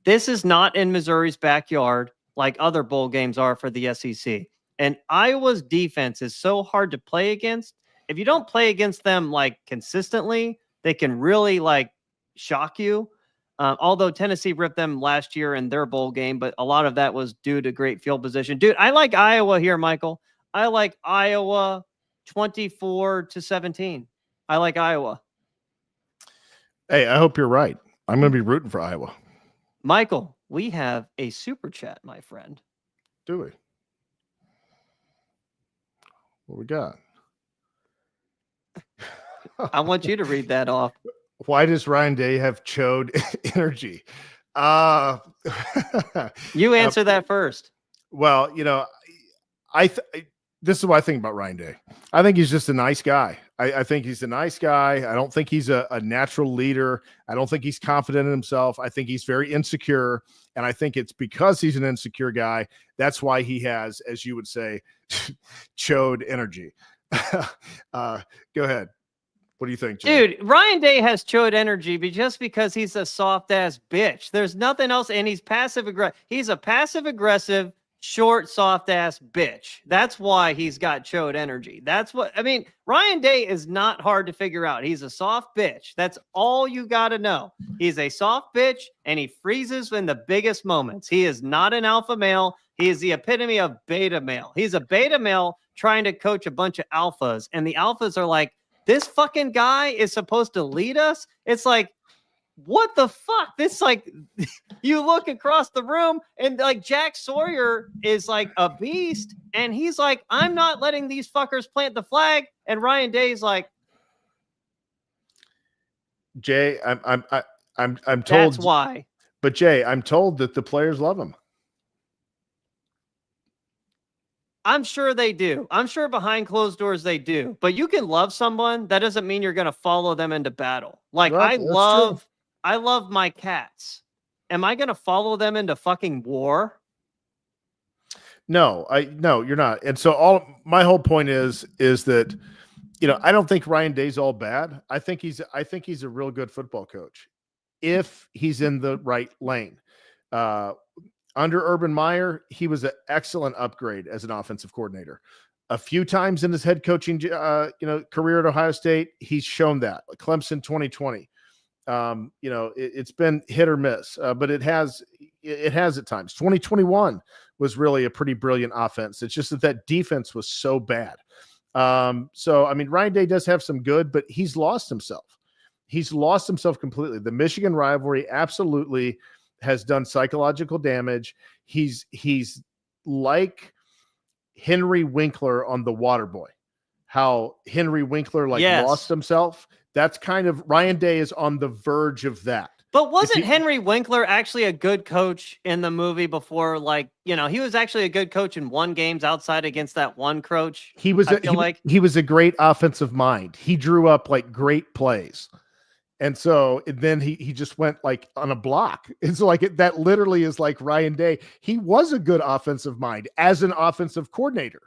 This is not in Missouri's backyard like other bowl games are for the SEC. And Iowa's defense is so hard to play against. If you don't play against them like consistently, they can really like shock you. Although Tennessee ripped them last year in their bowl game, but a lot of that was due to great field position. Dude, I like Iowa here, Michael. I like Iowa 24-17. I like Iowa. Hey, I hope you're right. I'm going to be rooting for Iowa. Michael, we have a super chat, my friend. Do we? What we got? I want you to read that off. Why does Ryan Day have chode energy? You answer that first. Well, this is what I think about Ryan Day. I think he's just a nice guy. I think he's a nice guy. I don't think he's a natural leader. I don't think he's confident in himself. I think he's very insecure. And I think it's because he's an insecure guy. That's why he has, as you would say, chode energy. Go ahead. What do you think, Jay? Dude, Ryan Day has chode energy just because he's a soft ass bitch. There's nothing else. And he's passive aggressive. He's a passive aggressive short, soft ass bitch. That's why he's got chode energy. That's what I mean. Ryan Day is not hard to figure out. He's a soft bitch. That's all you got to know. He's a soft bitch and he freezes in the biggest moments. He is not an alpha male. He is the epitome of beta male. He's a beta male trying to coach a bunch of alphas, and the alphas are like, this fucking guy is supposed to lead us. It's like, what the fuck? This, like, you look across the room and like Jack Sawyer is like a beast, and he's like, I'm not letting these fuckers plant the flag. And Ryan Day's like, Jay, I'm told that's why. But Jay, I'm told that the players love him. I'm sure they do. I'm sure behind closed doors they do. But you can love someone. That doesn't mean you're going to follow them into battle. Like, I love my cats. Am I going to follow them into fucking war? No, you're not. And so my whole point is that, I don't think Ryan Day's all bad. I think he's a real good football coach if he's in the right lane. Under Urban Meyer, he was an excellent upgrade as an offensive coordinator. A few times in his head coaching, career at Ohio State, he's shown that. Like Clemson 2020, it's been hit or miss, but it has at times. 2021 was really a pretty brilliant offense. It's just that defense was so bad. So I mean, Ryan Day does have some good, but he's lost himself. He's lost himself completely. The Michigan rivalry absolutely has done psychological damage. He's like Henry Winkler on The Waterboy. How Henry Winkler lost himself. That's kind of Ryan Day is on the verge of that. But wasn't Henry Winkler actually a good coach in the movie before? He was actually a good coach in one games outside against that one coach. He was he was a great offensive mind. He drew up like great plays. And so then he just went like on a block. And so that literally is like Ryan Day. He was a good offensive mind as an offensive coordinator,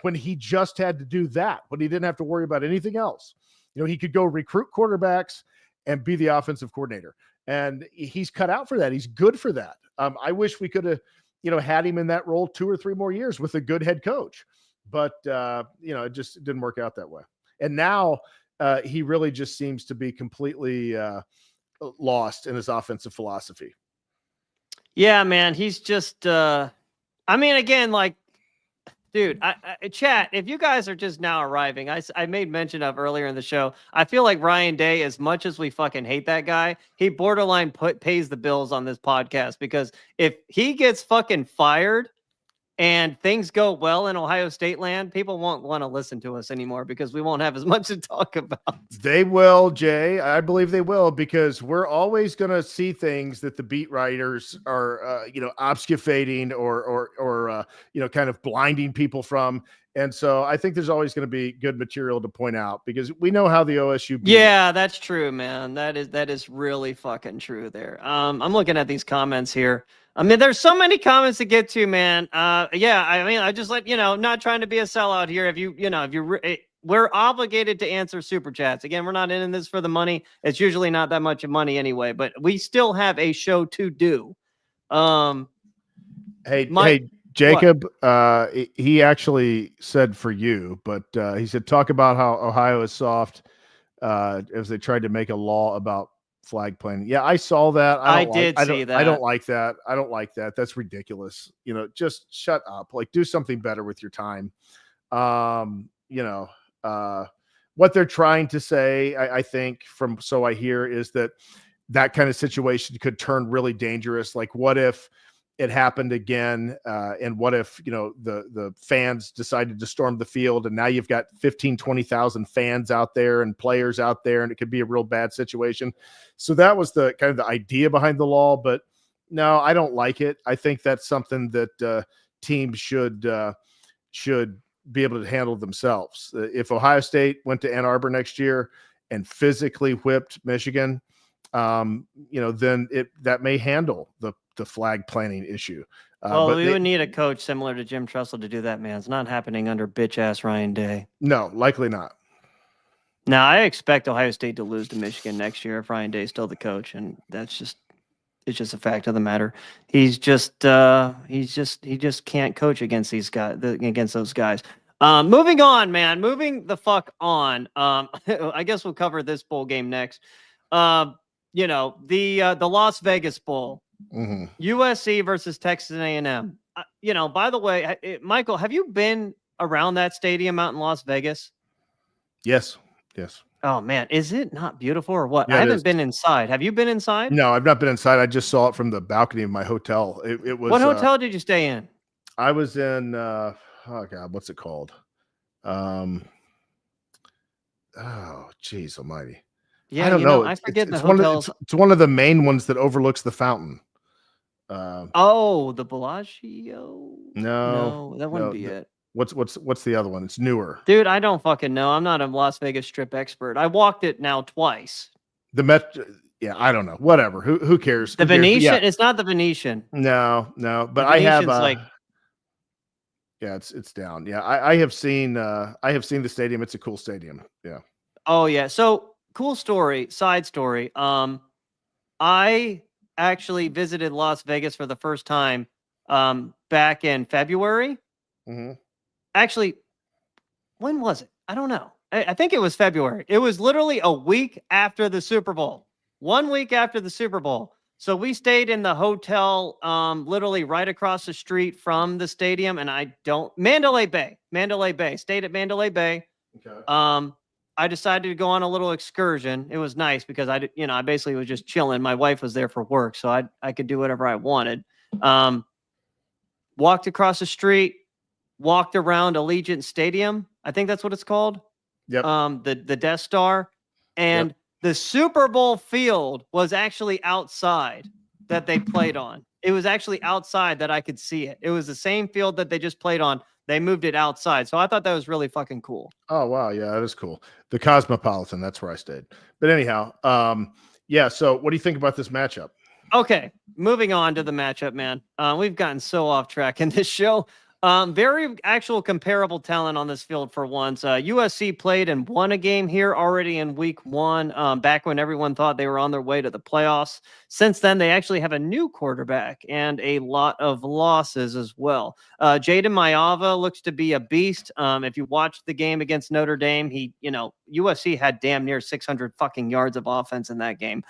when he just had to do that, when he didn't have to worry about anything else. He could go recruit quarterbacks and be the offensive coordinator. And he's cut out for that. He's good for that. I wish we could have, had him in that role 2 or 3 more years with a good head coach. But, it just didn't work out that way. And now, he really just seems to be completely lost in his offensive philosophy. Yeah, man. He's just, again, dude, chat, if you guys are just now arriving, I made mention of earlier in the show, I feel like Ryan Day, as much as we fucking hate that guy, he borderline pays the bills on this podcast, because if he gets fucking fired and things go well in Ohio State land, people won't want to listen to us anymore because we won't have as much to talk about. They will, Jay. I believe they will, because we're always going to see things that the beat writers are, obfuscating or kind of blinding people from. And so I think there's always going to be good material to point out, because we know how the OSU beat. Yeah, that's true, man. That is really fucking true there. I'm looking at these comments here. I mean, there's so many comments to get to, man. I just not trying to be a sellout here. We're obligated to answer super chats. Again, we're not in this for the money. It's usually not that much of money anyway, but we still have a show to do. Hey, Jacob, he actually said for you, but he said, talk about how Ohio is soft as they tried to make a law about flag planting. Yeah, I saw that. I see that. I don't like that. I don't like that. That's ridiculous. Just shut up. Do something better with your time. What they're trying to say, I think, so I hear, is that kind of situation could turn really dangerous. Like, what if it happened again? And what if, the fans decided to storm the field, and now you've got 15, 20,000 fans out there and players out there, and it could be a real bad situation. So that was the kind of the idea behind the law, but no, I don't like it. I think that's something that teams should be able to handle themselves. If Ohio State went to Ann Arbor next year and physically whipped Michigan, then that may handle the flag planting issue. But we would need a coach similar to Jim Tressel to do that, man. It's not happening under bitch ass Ryan Day. No, likely not. Now, I expect Ohio State to lose to Michigan next year if Ryan Day is still the coach, and that's just It's just a fact of the matter. He just can't coach against these guys, against those guys. Moving on, man. Moving the fuck on. I guess we'll cover this bowl game next. The Las Vegas Bowl, USC versus Texas A&M. By the way, Michael, have you been around that stadium out in Las Vegas? Yes. Yes. Oh man, is it not beautiful or what? Yeah, I it haven't is. been inside. Have you been inside? No, I've not been inside. I just saw it from the balcony of my hotel. It was. What hotel did you stay in? I was in. Oh God, what's it called? Oh, geez, almighty. Yeah, I don't know. I forget the It's hotels. it's one of the main ones that overlooks the fountain. Oh, the Bellagio? No, that wouldn't no. be it. What's the other one? It's newer. Dude, I don't fucking know. I'm not a Las Vegas Strip expert. I walked it now twice. The Met. Yeah, I don't know. Whatever. Who cares? The Who cares? Venetian? Yeah. It's not the Venetian. No. But The I have. Venetian's like. Yeah, it's down. Yeah, I have seen the stadium. It's a cool stadium. Yeah. Oh yeah. So cool story. Side story. I actually visited Las Vegas for the first time back in February. Actually, when was it? I don't know. I think it was February. It was literally a week after the Super Bowl. 1 week after the Super Bowl. So we stayed in the hotel literally right across the street from the stadium. And Mandalay Bay. Stayed at Mandalay Bay. Okay. I decided to go on a little excursion. It was nice because I basically was just chilling. My wife was there for work, so I could do whatever I wanted. Walked across the street, walked around Allegiant Stadium. I think that's what it's called. Yep. The Death Star, and the Super Bowl field was actually outside that they played on. It was actually outside that I could see it. It was the same field that they just played on. They moved it outside. So I thought that was really fucking cool. Oh, wow. Yeah, that is cool. The Cosmopolitan, that's where I stayed. But anyhow, yeah, so what do you think about this matchup? Okay, moving on to the matchup, man. We've gotten so off track in this show. Very actual comparable talent on this field for once. USC played and won a game here already in week 1, back when everyone thought they were on their way to the playoffs. Since then, they actually have a new quarterback and a lot of losses as well. Jaden Maiava looks to be a beast. If you watched the game against Notre Dame, USC had damn near 600 fucking yards of offense in that game.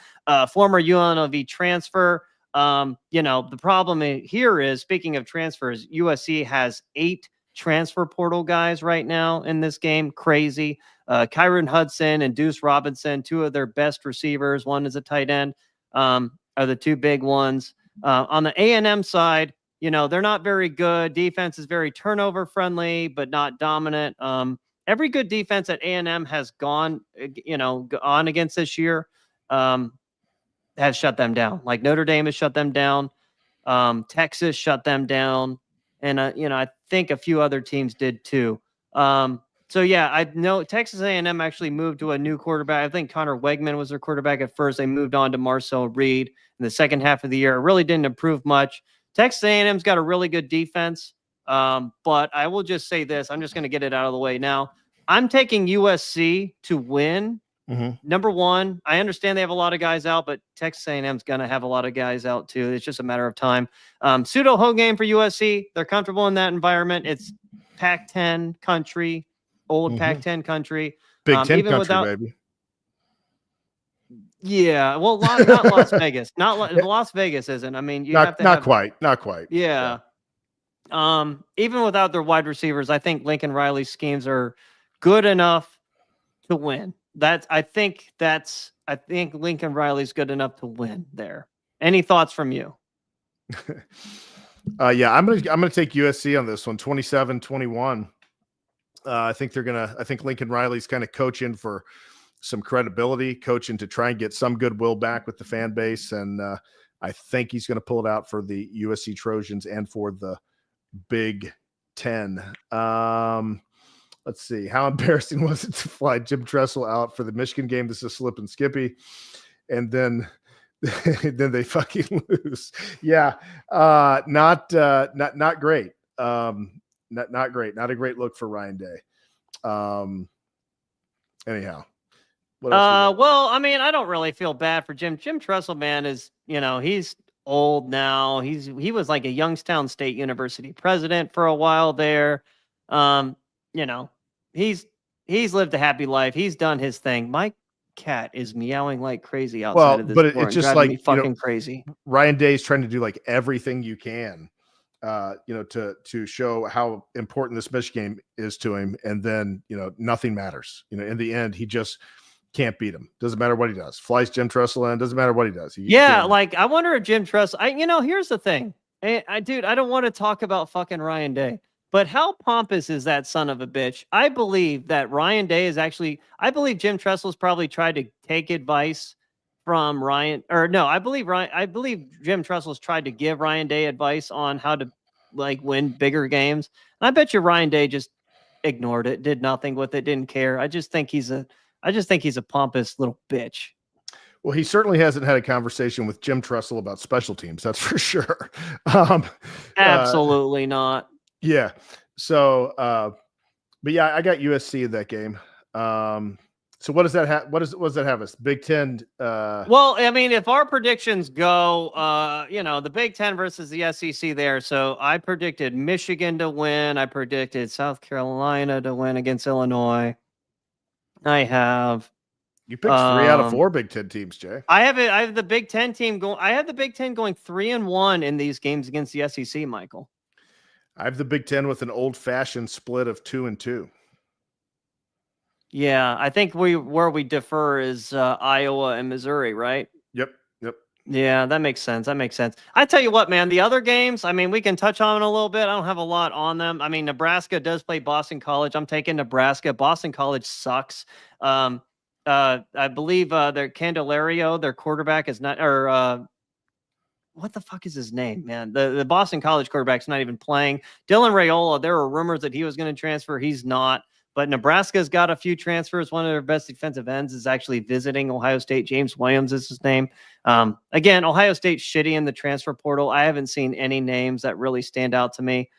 Former UNLV transfer. The problem here is, speaking of transfers, USC has 8 transfer portal guys right now in this game. Crazy. Kyron Hudson and Deuce Robinson, 2 of their best receivers. One is a tight end, are the 2 big ones. On the A&M side, they're not very good. Defense is very turnover friendly, but not dominant. Every good defense at A&M has gone on against this year. Has shut them down. Like Notre Dame has shut them down. Texas shut them down. And, I think a few other teams did too. So yeah, I know Texas A&M actually moved to a new quarterback. I think Connor Wegman was their quarterback at first. They moved on to Marcel Reed in the second half of the year. It really didn't improve much. Texas A&M's got a really good defense. But I will just say this. I'm just going to get it out of the way now. I'm taking USC to win. Number one, I understand they have a lot of guys out, but Texas A&M's going to have a lot of guys out too. It's just a matter of time. Pseudo home game for USC. They're comfortable in that environment. It's Pac-10 country, old Pac-10 country. Big Ten even country, without, baby. Yeah, well, not Las Vegas. Las Vegas isn't. I mean, you have to not quite. Yeah. Even without their wide receivers, I think Lincoln Riley's schemes are good enough to win. I think Lincoln Riley's good enough to win there. Any thoughts from you? Yeah, I'm gonna take USC on this one, 27-21. I think Lincoln Riley's kind of coaching for some credibility, coaching to try and get some goodwill back with the fan base, and I think he's going to pull it out for the USC Trojans and for the Big Ten. Let's see. How embarrassing was it to fly Jim Tressel out for the Michigan game? This is slip and skippy. And then they fucking lose. Yeah. Not great. Not great. Not a great look for Ryan Day. Anyhow, What else we got? Well, I mean, I don't really feel bad for Jim. Jim Tressel, man, is, he's old now. He was like a Youngstown State University president for a while there. Um, you know, he's he's lived a happy life. He's done his thing. My cat is meowing like crazy outside Well, of this but door it's and just driving me like, fucking crazy. Ryan Day's trying to do like everything you can, to show how important this Michigan game is to him, and then nothing matters. In the end, he just can't beat him. Doesn't matter what he does. Flies Jim Tressel in. Doesn't matter what he does. Yeah, like I wonder if Jim Tressel. Here's the thing. Dude, I don't want to talk about fucking Ryan Day, but how pompous is that son of a bitch? I believe that Ryan Day is actually. I believe Jim Tressel's probably tried to take advice from Ryan, or no, I believe Ryan. I believe Jim Tressel's tried to give Ryan Day advice on how to like win bigger games. And I bet you Ryan Day just ignored it, did nothing with it, didn't care. I just think he's a pompous little bitch. Well, he certainly hasn't had a conversation with Jim Tressel about special teams. That's for sure. Um, Absolutely not. Yeah. So, but yeah, I got USC in that game. So what does that have? What does that have us? Big Ten. Well, I mean, if our predictions go, the Big Ten versus the SEC there. So I predicted Michigan to win. I predicted South Carolina to win against Illinois. I have. You picked 3 out of 4 Big Ten teams, Jay. I have the Big Ten team going. I have the Big Ten going 3-1 in these games against the SEC, Michael. I have the Big Ten with an old-fashioned split of 2-2. Yeah, I think where we differ is Iowa and Missouri, right? Yep. Yeah, that makes sense. I tell you what, man, the other games, I mean, we can touch on a little bit. I don't have a lot on them. I mean, Nebraska does play Boston College. I'm taking Nebraska. Boston College sucks. I believe their Candelario, their quarterback, is not, or what the fuck is his name, man? The Boston College quarterback's not even playing. Dylan Raiola, there were rumors that he was going to transfer. He's not. But Nebraska's got a few transfers. One of their best defensive ends is actually visiting Ohio State. James Williams is his name. Again, Ohio State's shitty in the transfer portal. I haven't seen any names that really stand out to me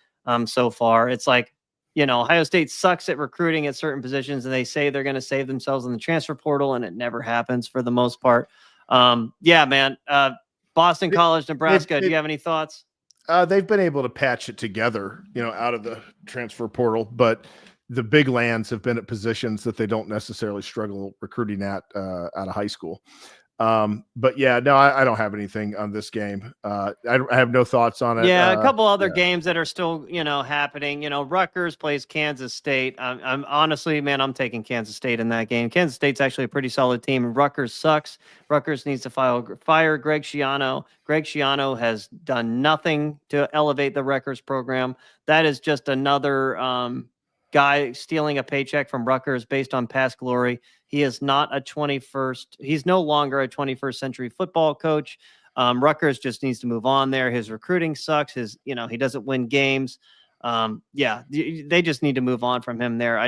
so far. It's like, Ohio State sucks at recruiting at certain positions, and they say they're going to save themselves in the transfer portal, and it never happens for the most part. Yeah, man. Boston College, Nebraska. Do you have any thoughts? They've been able to patch it together, out of the transfer portal, but the big lands have been at positions that they don't necessarily struggle recruiting at out of high school. But yeah, no, I don't have anything on this game. I have no thoughts on it. Yeah, a couple other games that are still, happening. Rutgers plays Kansas State. I'm honestly, man, I'm taking Kansas State in that game. Kansas State's actually a pretty solid team, and Rutgers sucks. Rutgers needs to fire Greg Schiano. Greg Schiano has done nothing to elevate the Rutgers program. That is just another guy stealing a paycheck from Rutgers based on past glory. He is not a 21st. He's no longer a 21st century football coach. Rutgers just needs to move on there. His recruiting sucks. He doesn't win games. They just need to move on from him there.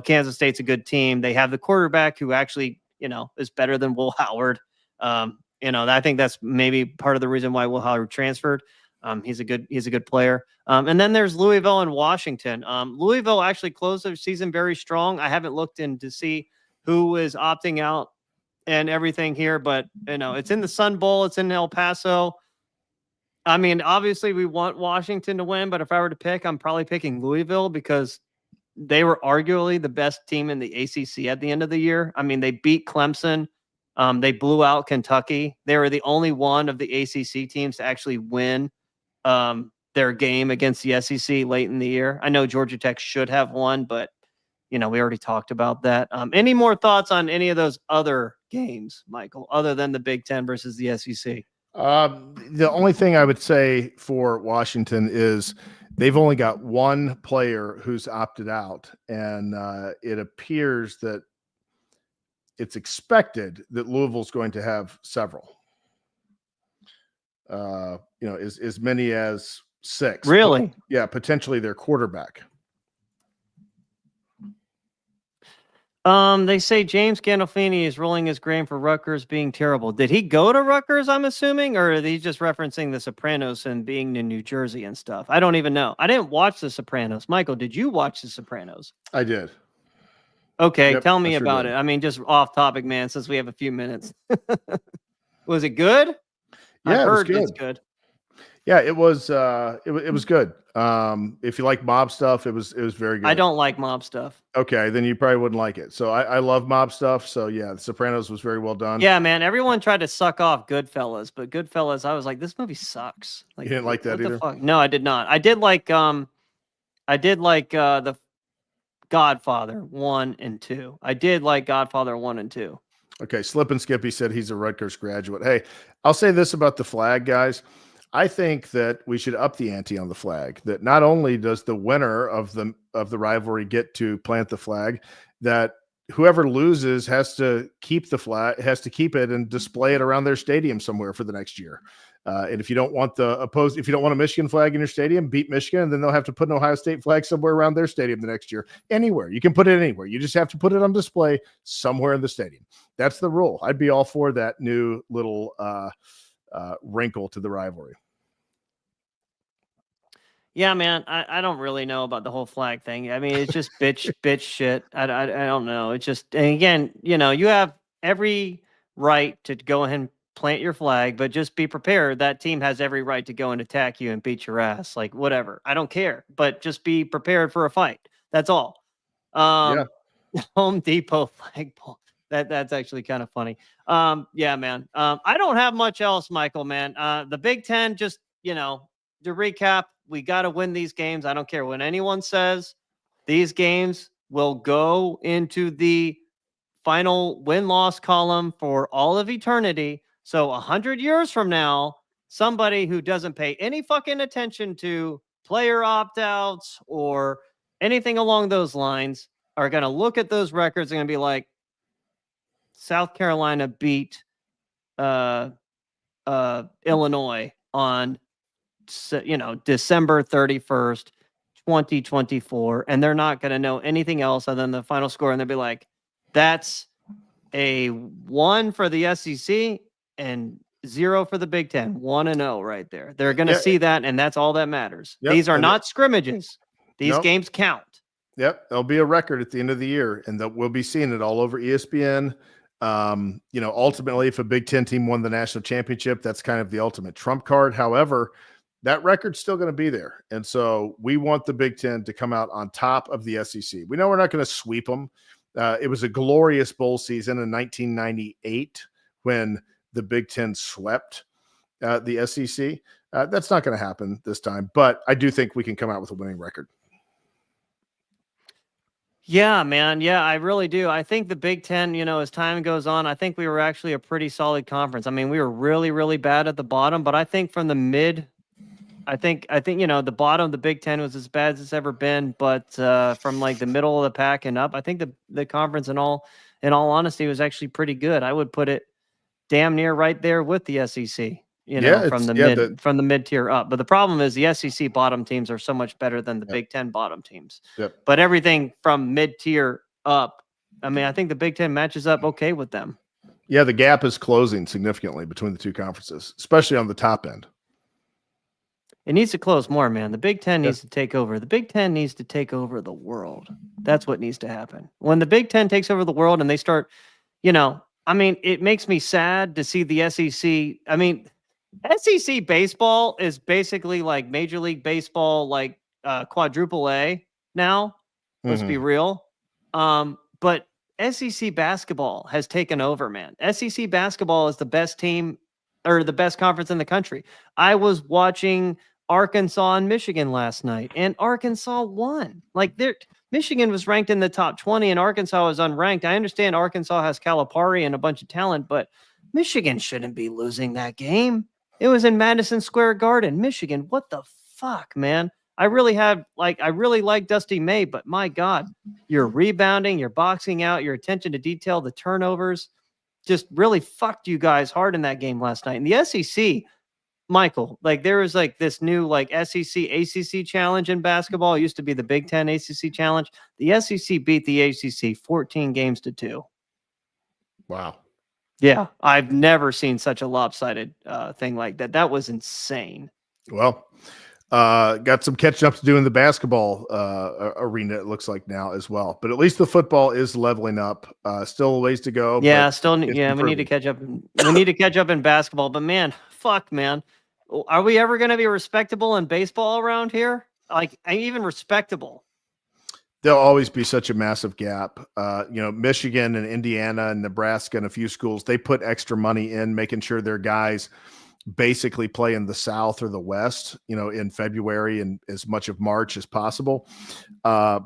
Kansas State's a good team. They have the quarterback who actually, is better than Will Howard. I think that's maybe part of the reason why Will Howard transferred. He's a good player. And then there's Louisville and Washington. Louisville actually closed their season very strong. I haven't looked in to see who is opting out and everything here, but it's in the Sun Bowl. It's in El Paso. I mean, obviously we want Washington to win, but if I were to pick, I'm probably picking Louisville because they were arguably the best team in the ACC at the end of the year. I mean, they beat Clemson. They blew out Kentucky. They were the only one of the ACC teams to actually win their game against the SEC late in the year. I know Georgia Tech should have won, but we already talked about that. Any more thoughts on any of those other games, Michael, other than the Big Ten versus the SEC? The only thing I would say for Washington is they've only got one player who's opted out, and it appears that it's expected that Louisville's going to have several. As many as 6. Really? Yeah, potentially their quarterback. They say James Gandolfini is rolling his grave for Rutgers being terrible. Did he go to Rutgers, I'm assuming, or are they just referencing The Sopranos and being in New Jersey and stuff? I don't even know. I didn't watch The Sopranos. Michael, did you watch The Sopranos? I did. Okay, Yep, tell I me sure about did. it. I mean, just off topic, man, since we have a few minutes. Was it good? I've Yeah, it was heard it's good. good. Yeah, it was. It was good. If you like mob stuff, it was very I good. don't like mob stuff. Okay, then you probably wouldn't like it. So I love mob stuff. So yeah, The Sopranos was very well done. Yeah, man. Everyone tried to suck off Goodfellas, but Goodfellas, I was like, this movie sucks. You Like, didn't like that what the either. fuck? No, I did not. I did like the Godfather 1 and 2. I did like Godfather 1 and 2. Okay, Slip and Skippy said he's a Rutgers graduate. Hey, I'll say this about the flag, guys. I think that we should up the ante on the flag. That not only does the winner of the rivalry get to plant the flag, that whoever loses has to keep the flag, has to keep it and display it around their stadium somewhere for the next year. And if you don't want if you don't want a Michigan flag in your stadium, beat Michigan, and then they'll have to put an Ohio State flag somewhere around their stadium the next year. Anywhere you can put it anywhere. You just have to put it on display somewhere in the stadium. That's the rule. I'd be all for that new little wrinkle to the rivalry. Yeah, man. I don't really know about the whole flag thing. I mean, it's just bitch shit. I don't know. It's just, and again, you have every right to go ahead and plant your flag, but just be prepared. That team has every right to go and attack you and beat your ass. Like, whatever. I don't care, but just be prepared for a fight. That's all. Yeah. Home Depot flagpole. That's actually kind of funny. Yeah, man. I don't have much else, Michael, man. The Big Ten, just, to recap, we got to win these games. I don't care what anyone says. These games will go into the final win-loss column for all of eternity. So 100 years from now, somebody who doesn't pay any fucking attention to player opt-outs or anything along those lines are going to look at those records and going to be like, South Carolina beat Illinois on December 31st, 2024, and they're not going to know anything else other than the final score, and they'll be like, that's a 1 for the SEC and 0 for the Big Ten. 1-0 right there. They're going to see that, and that's all that matters. Yep, These are not scrimmages. These nope. games count. Yep, there'll be a record at the end of the year, and that we'll be seeing it all over ESPN. Ultimately, if a Big Ten team won the national championship, that's kind of the ultimate trump card. However, that record's still going to be there, and so we want the Big Ten to come out on top of the SEC. We know we're not going to sweep them. It was a glorious bowl season in 1998 when the Big Ten swept the SEC. That's not going to happen this time, but I do think we can come out with a winning record. Yeah, man. Yeah, I really do. I think the Big Ten, as time goes on, I think we were actually a pretty solid conference. I mean, we were really, really bad at the bottom, but I think from the mid, I think the bottom of the Big Ten was as bad as it's ever been. But from like the middle of the pack and up, I think the conference in all honesty was actually pretty good. I would put it damn near right there with the SEC. From the mid tier up. But the problem is the SEC bottom teams are so much better than the Big Ten bottom teams. Yep. But everything from mid tier up, I mean, I think the Big Ten matches up okay with them. Yeah, the gap is closing significantly between the two conferences, especially on the top end. It needs to close more, man. The Big Ten needs to take over. The Big Ten needs to take over the world. That's what needs to happen. When the Big Ten takes over the world and they start, I mean, it makes me sad to see the SEC. I mean, SEC baseball is basically like Major League Baseball, like quadruple A now. Let's be real. But SEC basketball has taken over, man. SEC basketball is the best team or the best conference in the country. I was watching Arkansas and Michigan last night, and Arkansas won. Like, Michigan was ranked in the top 20, and Arkansas was unranked. I understand Arkansas has Calipari and a bunch of talent, but Michigan shouldn't be losing that game. It was in Madison Square Garden, Michigan. What the fuck, man? I really like Dusty May, but my God, your rebounding, your boxing out, your attention to detail, the turnovers just really fucked you guys hard in that game last night. And the SEC, Michael, like there was like this new like SEC ACC challenge in basketball. It used to be the Big Ten ACC challenge. The SEC beat the ACC 14 games to 2. Wow. Yeah, I've never seen such a lopsided thing like that. That was insane. Well, Got some catching up to do in the basketball arena, it looks like now as well. But at least the football is leveling up. Still a ways to go, Yeah, but still, it's yeah, we need to improving. catch up. We need to catch up in basketball. But man, fuck, man, are we ever going to be respectable in baseball around here? Like, even respectable? There'll always be such a massive gap. Michigan and Indiana and Nebraska and a few schools, they put extra money in making sure their guys basically play in the South or the West, in February and as much of March as possible. Yeah,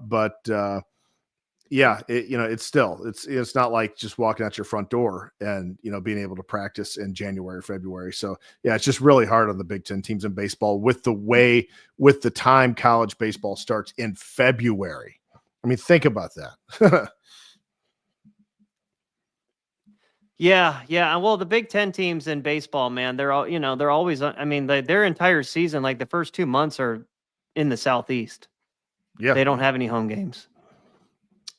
it's not like just walking out your front door and, being able to practice in January or February. So yeah, it's just really hard on the Big Ten teams in baseball with the time college baseball starts in February. I mean, think about that. Yeah, yeah. Well, the Big Ten teams in baseball, man, they're all, they're always. I mean, their entire season, like the first 2 months, are in the Southeast. Yeah. They don't have any home games.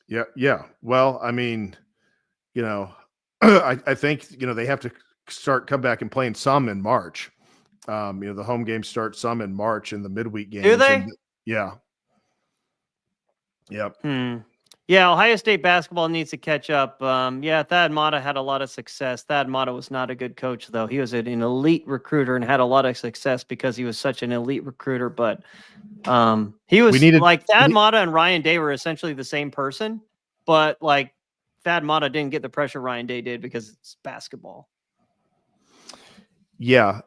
Yeah. Yeah. Well, I mean, I think, they have to come back and playing some in March. The home games start some in March and the midweek games. Do they? Yeah. Yep. Yeah, Ohio State basketball needs to catch up. Yeah, Thad Matta had a lot of success. Thad Matta was not a good coach, though. He was an elite recruiter and had a lot of success because he was such an elite recruiter. But he was like Thad Matta and Ryan Day were essentially the same person. But like Thad Matta didn't get the pressure Ryan Day did because it's basketball. Yeah.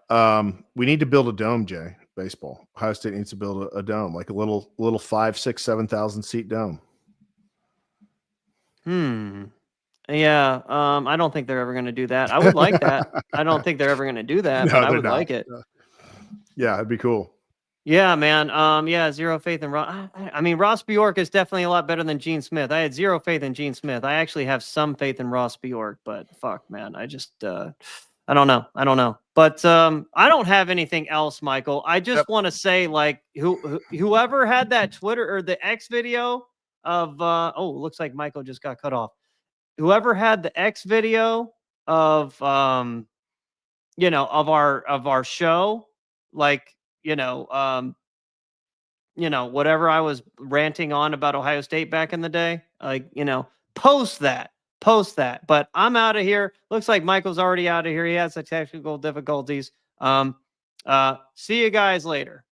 We need to build a dome, Jay. Baseball. Ohio State needs to build a dome, like a little 5, 6, 7,000 seat dome. Yeah. I don't think they're ever going to do that. I would like that. I don't think they're ever going to do that, but I would like it. Yeah, it'd be cool. Yeah, man. Yeah, zero faith in Ross. I mean, Ross Bjork is definitely a lot better than Gene Smith. I had zero faith in Gene Smith. I actually have some faith in Ross Bjork, but fuck, man. I just I don't know. But I don't have anything else, Michael. I just want to say, like, whoever had that Twitter or the X video of looks like Michael just got cut off. Whoever had the X video of of our show, like, whatever I was ranting on about Ohio State back in the day, like, post that. But I'm out of here. Looks like Michael's already out of here. He has some technical difficulties. See you guys later.